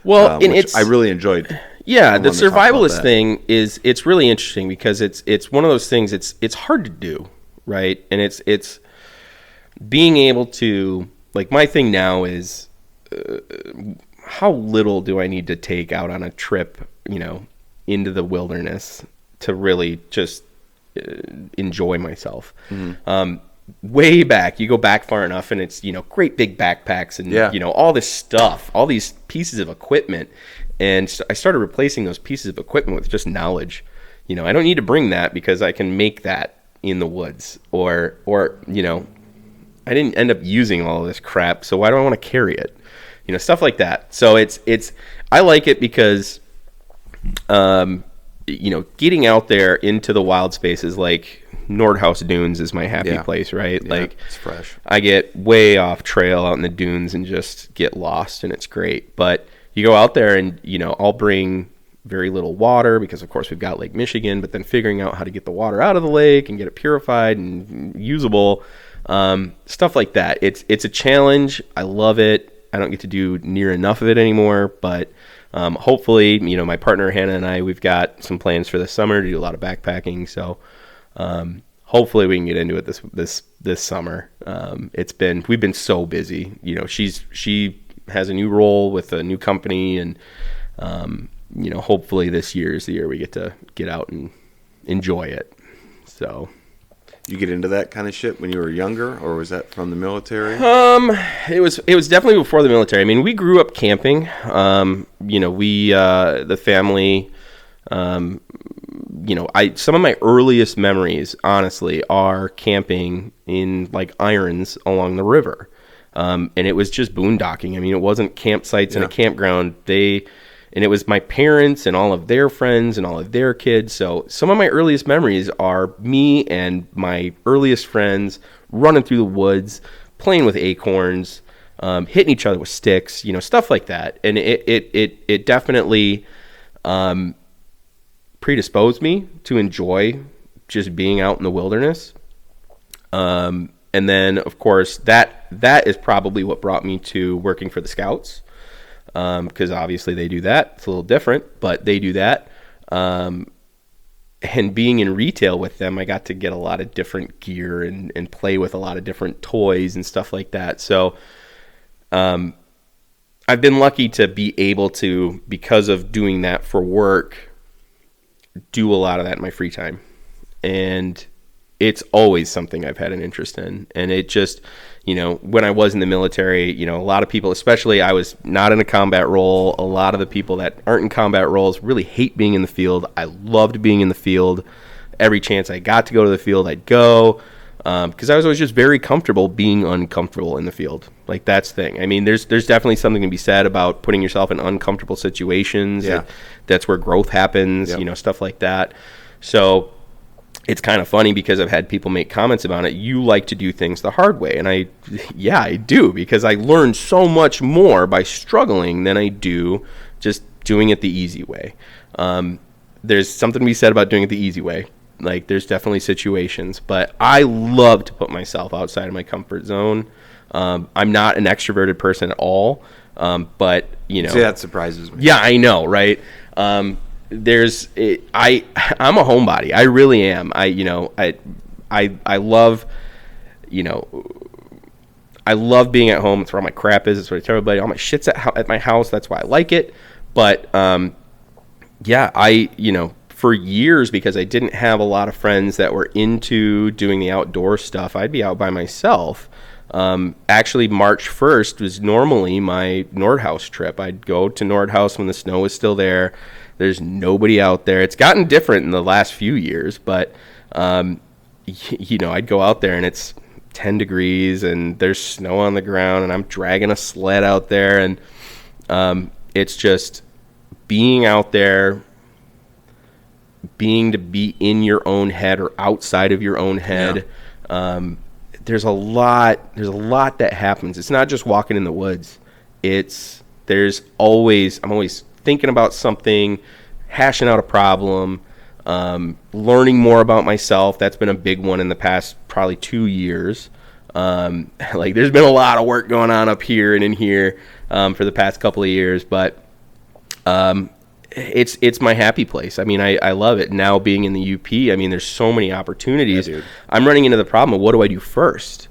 Well, and I really enjoyed. Yeah, the survivalist thing it's really interesting because it's one of those things. It's hard to do, right? And it's being able to, like, my thing now is how little do I need to take out on a trip, into the wilderness to really just enjoy myself. Mm-hmm. Way back, you go back far enough, and it's great big backpacks and all this stuff, all these pieces of equipment, and I started replacing those pieces of equipment with just knowledge. I don't need to bring that because I can make that in the woods, or I didn't end up using all of this crap, so why do I want to carry it? Stuff like that. So it's I like it because getting out there into the wild spaces, like Nordhaus Dunes is my happy place, right? Yeah, like, it's fresh. I get way off trail out in the dunes and just get lost, and it's great. But you go out there and, I'll bring very little water because, of course, we've got Lake Michigan, but then figuring out how to get the water out of the lake and get it purified and usable, stuff like that. It's a challenge. I love it. I don't get to do near enough of it anymore, but hopefully, my partner Hannah and I, we've got some plans for this summer to do a lot of backpacking. So hopefully we can get into it this summer. We've been so busy. She has a new role with a new company, and hopefully this year is the year we get to get out and enjoy it. So. You get into that kind of shit when you were younger, or was that from the military? It was definitely before the military. I mean, we grew up camping. The family, some of my earliest memories, honestly, are camping in like irons along the river. And it was just boondocking. I mean, it wasn't campsites in a campground. And it was my parents and all of their friends and all of their kids. So some of my earliest memories are me and my earliest friends running through the woods, playing with acorns, hitting each other with sticks, stuff like that. And it definitely predisposed me to enjoy just being out in the wilderness. And then, of course, that is probably what brought me to working for the Scouts. Because obviously they do that. It's a little different, but they do that. And being in retail with them, I got to get a lot of different gear and play with a lot of different toys and stuff like that. So I've been lucky to be able to, because of doing that for work, do a lot of that in my free time. And it's always something I've had an interest in. And it just, when I was in the military, a lot of people, especially I was not in a combat role. A lot of the people that aren't in combat roles really hate being in the field. I loved being in the field. Every chance I got to go to the field, I'd go. Because I was always just very comfortable being uncomfortable in the field. Like, that's the thing. I mean, there's definitely something to be said about putting yourself in uncomfortable situations. Yeah. That's where growth happens, stuff like that. So it's kind of funny because I've had people make comments about it. You like to do things the hard way. And I do, because I learned so much more by struggling than I do just doing it the easy way. There's something to be said about doing it the easy way. Like, there's definitely situations, but I love to put myself outside of my comfort zone. I'm not an extroverted person at all. But See, that surprises me. Yeah, I know. Right. I'm a homebody. I really am. I love, I love being at home. It's where all my crap is. It's where I tell everybody all my shit's at my house. That's why I like it. But, for years, because I didn't have a lot of friends that were into doing the outdoor stuff, I'd be out by myself. Actually, March 1st was normally my Nordhaus trip. I'd go to Nordhaus when the snow was still there. There's nobody out there. It's gotten different in the last few years, but, I'd go out there and it's 10 degrees and there's snow on the ground and I'm dragging a sled out there. And it's just being out there, being to be in your own head or outside of your own head. Yeah. There's a lot that happens. It's not just walking in the woods. I'm always thinking about something, hashing out a problem, learning more about myself. That's been a big one in the past probably 2 years. There's been a lot of work going on up here and in here for the past couple of years, but it's my happy place. I mean, I love it. Now being in the UP, I mean, there's so many opportunities. Yeah, dude. I'm running into the problem of what do I do first?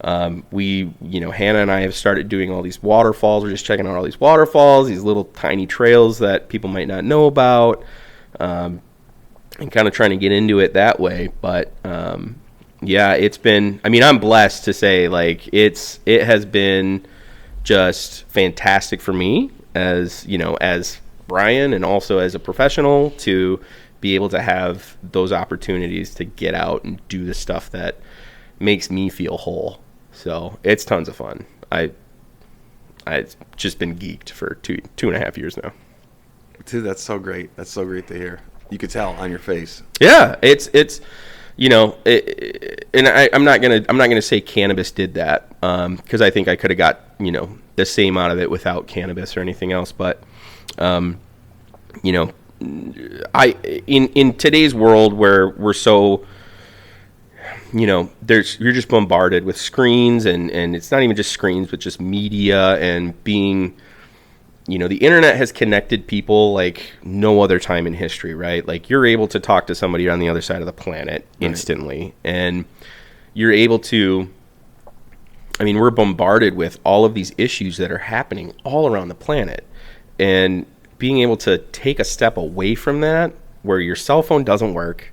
Hannah and I have started doing all these waterfalls. We're just checking out all these waterfalls, these little tiny trails that people might not know about, and kind of trying to get into it that way. But it's been, I'm blessed to say, like, it has been just fantastic for me as Brian and also as a professional to be able to have those opportunities to get out and do the stuff that makes me feel whole. So it's tons of fun. I've just been geeked for two and a half years now. Dude, that's so great. That's so great to hear. You could tell on your face. Yeah, it's and I'm not gonna say cannabis did that because I think I could have got the same out of it without cannabis or anything else. But in today's world where we're so you're just bombarded with screens and it's not even just screens but just media and being the internet has connected people like no other time in history, right? Like, you're able to talk to somebody on the other side of the planet instantly. Right. And you're able to, we're bombarded with all of these issues that are happening all around the planet. And being able to take a step away from that, where your cell phone doesn't work,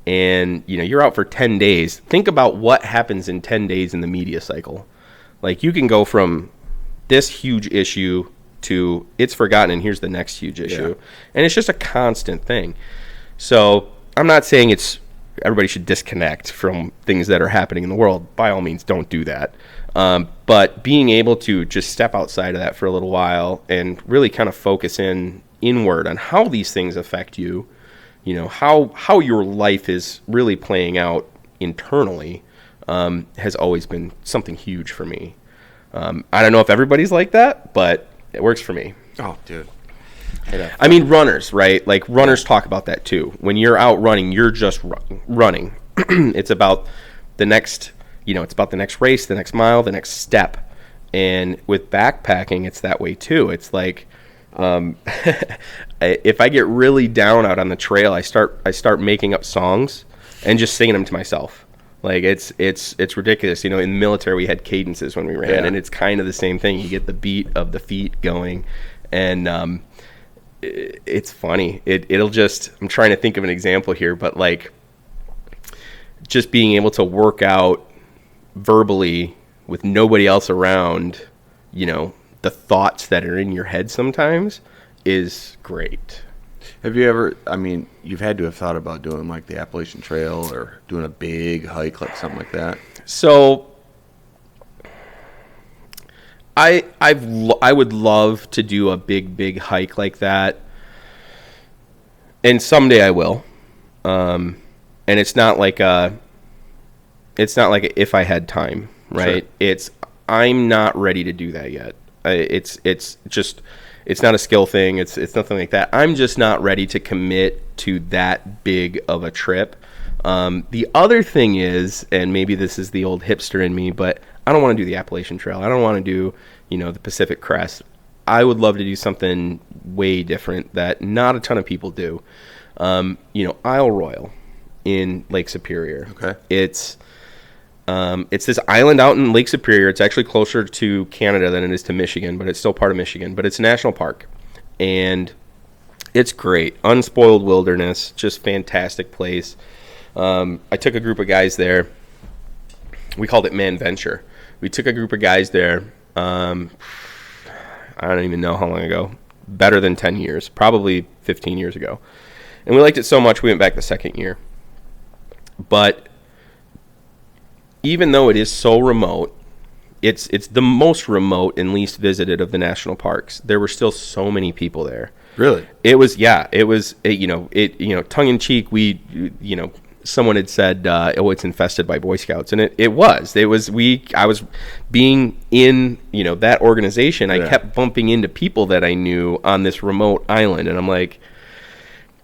and you're out for 10 days. Think about what happens in 10 days in the media cycle. Like, you can go from this huge issue to it's forgotten, and here's the next huge issue. And it's just a constant thing. So I'm not saying everybody should disconnect from things that are happening in the world. By all means, don't do that. But being able to just step outside of that for a little while and really kind of focus inward on how these things affect you, how your life is really playing out internally, has always been something huge for me. I don't know if everybody's like that, but it works for me. Oh, dude. I mean, runners, right? Like, runners talk about that too. When you're out running, you're just running. It's about the next, it's about the next race, the next mile, the next step. And with backpacking, it's that way too. It's like, if I get really down out on the trail, I start making up songs and just singing them to myself. Like, it's ridiculous. In the military, we had cadences when we ran, and it's kind of the same thing. You get the beat of the feet going, and it's funny. It'll just, I'm trying to think of an example here, but like, just being able to work out verbally with nobody else around, the thoughts that are in your head sometimes is great. Have you ever, you've had to have thought about doing like the Appalachian Trail or doing a big hike, like something like that? So I would love to do a big hike like that, and someday I will. And it's not like if I had time, right? Sure. I'm not ready to do that yet. It's not a skill thing. It's nothing like that. I'm just not ready to commit to that big of a trip. The other thing is, and maybe this is the old hipster in me, but I don't want to do the Appalachian Trail. I don't want to do, the Pacific Crest. I would love to do something way different that not a ton of people do. Isle Royal in Lake Superior. Okay. It's this island out in Lake Superior. It's actually closer to Canada than it is to Michigan, but it's still part of Michigan. But it's a national park, and it's great. Unspoiled wilderness, just fantastic place. I took a group of guys there. We called it Man Venture. We took a group of guys there. I don't even know how long ago. Better than 10 years, probably 15 years ago. And we liked it so much, we went back the second year. But even though it is so remote, it's the most remote and least visited of the national parks. There were still so many people there. Really? It was tongue in cheek. Someone had said, it's infested by Boy Scouts, and it was. I was being in, that organization. I kept bumping into people that I knew on this remote island, and I'm like,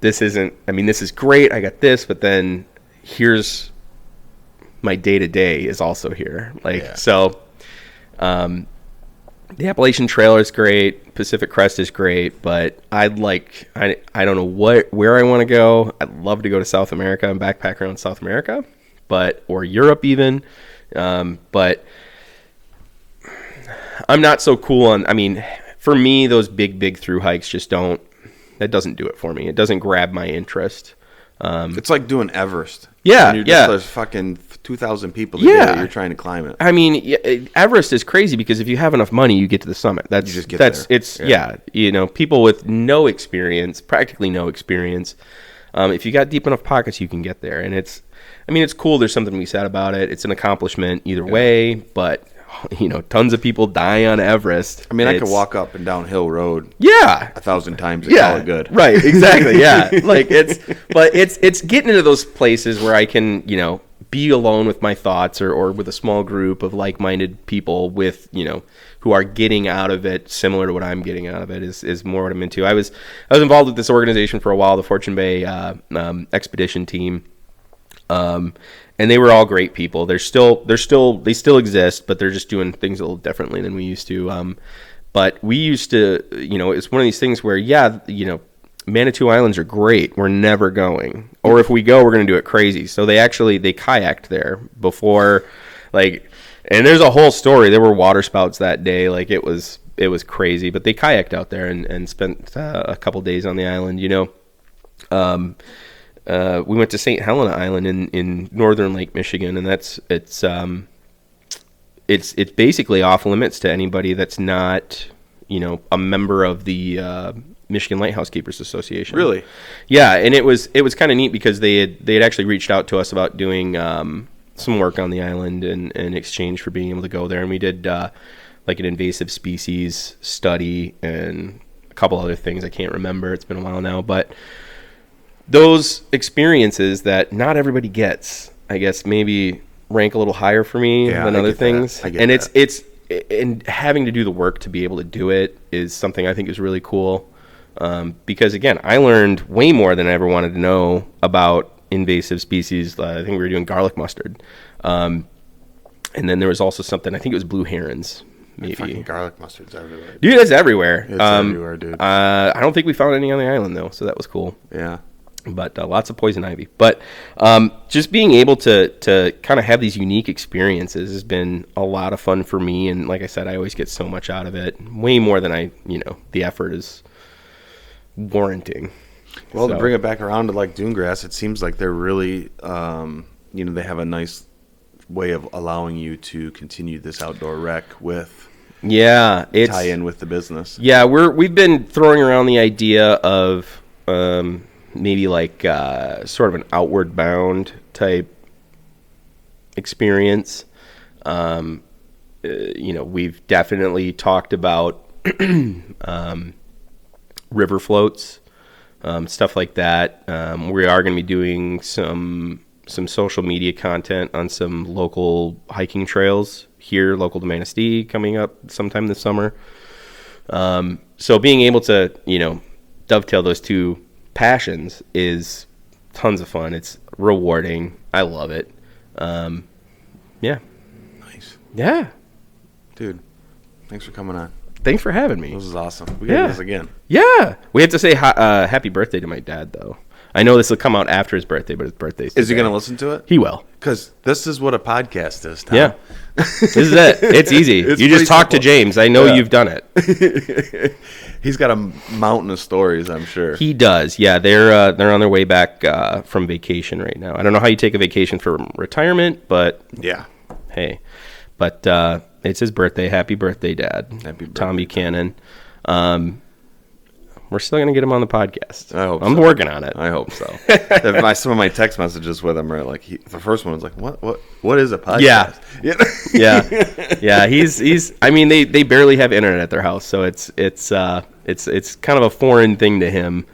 this is great. I got this, but then here's my day-to-day is also here. So the Appalachian Trail is great, Pacific Crest is great, but I don't know where I want to go. I'd love to go to South America and backpack around South America, or Europe even. But I'm not so cool on, for me, those big through hikes that doesn't do it for me. It doesn't grab my interest. It's like doing Everest. Yeah, There's fucking 2,000 people that you're trying to climb it. Everest is crazy because if you have enough money, you get to the summit. You just get there. People with no experience, practically no experience. If you got deep enough pockets, you can get there. And it's cool. There's something to be said about it. It's an accomplishment either way, but tons of people die on Everest. I could walk up and down Hill Road 1,000 times and call it good. Right, exactly, yeah. It's getting into those places where I can, be alone with my thoughts or with a small group of like-minded people with, who are getting out of it similar to what I'm getting out of it is more what I'm into. I was involved with this organization for a while, the Fortune Bay expedition team. And they were all great people. They still exist, but they're just doing things a little differently than we used to. But we used to, it's one of these things where, Manitou Islands are great. We're never going. Or if we go, we're going to do it crazy. So they kayaked there before, and And there's a whole story. There were water spouts that day. Like it was crazy. But they kayaked out there and spent a couple days on the island. You know, we went to St. Helena Island in northern Lake Michigan, and it's basically off limits to anybody that's not, you know, a member of the Michigan Lighthouse Keepers Association. Really? Yeah, and it was kind of neat because they had actually reached out to us about doing some work on the island in exchange for being able to go there, and we did like an invasive species study and a couple other things I can't remember. It's been a while now, but those experiences that not everybody gets, I guess maybe rank a little higher for me than other things. And it's and having to do the work to be able to do it is something I think is really cool. Because again, I learned way more than I ever wanted to know about invasive species. I think we were doing garlic mustard. And then there was also something, I think it was blue herons. Maybe. Fucking garlic mustard's everywhere. Dude, it's everywhere. It's everywhere, dude. I don't think we found any on the island though, so that was cool. Yeah. But lots of poison ivy. But just being able to kind of have these unique experiences has been a lot of fun for me. And like I said, I always get so much out of it, way more than the effort is warranting. Well, to bring it back around to like Dunegrass, it seems like they're really, they have a nice way of allowing you to continue this outdoor rec with. Yeah, it's tie in with the business. Yeah, we've been throwing around the idea of maybe like sort of an outward bound type experience. We've definitely talked about river floats, stuff like that. We are going to be doing some social media content on some local hiking trails here, local to Manistee, coming up sometime this summer. So being able to, dovetail those two passions is tons of fun. It's rewarding. I love it. Yeah. Nice. Yeah. Dude, thanks for coming on. Thanks for having me. This is awesome. We got to do this again. Yeah. We have to say happy birthday to my dad, though. I know this will come out after his birthday, but his birthday's today. Is he going to listen to it? He will. Because this is what a podcast is, Tom. Yeah. This is it. It's easy. You just talk simple to James. I know you've done it. He's got a mountain of stories, I'm sure. He does. Yeah, they're on their way back from vacation right now. I don't know how you take a vacation from retirement, but yeah. Hey. But it's his birthday. Happy birthday, Dad. Happy birthday, Tom Buchanan. We're still going to get him on the podcast. I hope I'm working on it. I hope so. Some of my text messages with him are like, the first one was like, what is a podcast? Yeah. He's. I mean, they barely have internet at their house, so it's kind of a foreign thing to him.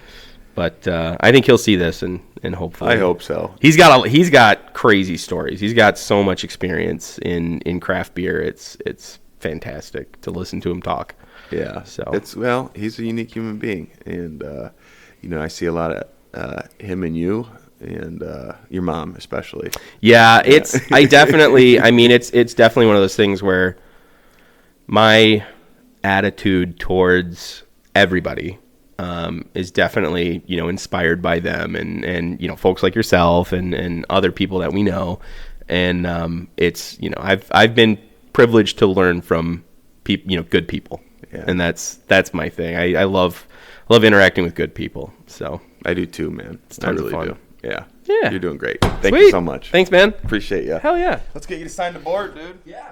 But I think he'll see this and hopefully. I hope so. He's got crazy stories. He's got so much experience in craft beer. It's fantastic to listen to him talk. Yeah. So he's a unique human being, and I see a lot of him and you, and your mom especially. Yeah, it's definitely one of those things where my attitude towards everybody is definitely inspired by them and folks like yourself and other people that we know, and it's I've been privileged to learn from good people. Yeah. And that's my thing. I love interacting with good people. So I do too, man. It's tons of fun. Do. Yeah. Yeah. You're doing great. Thank you so much. Thanks, man. Appreciate you. Hell yeah. Let's get you to sign the board, dude. Yeah.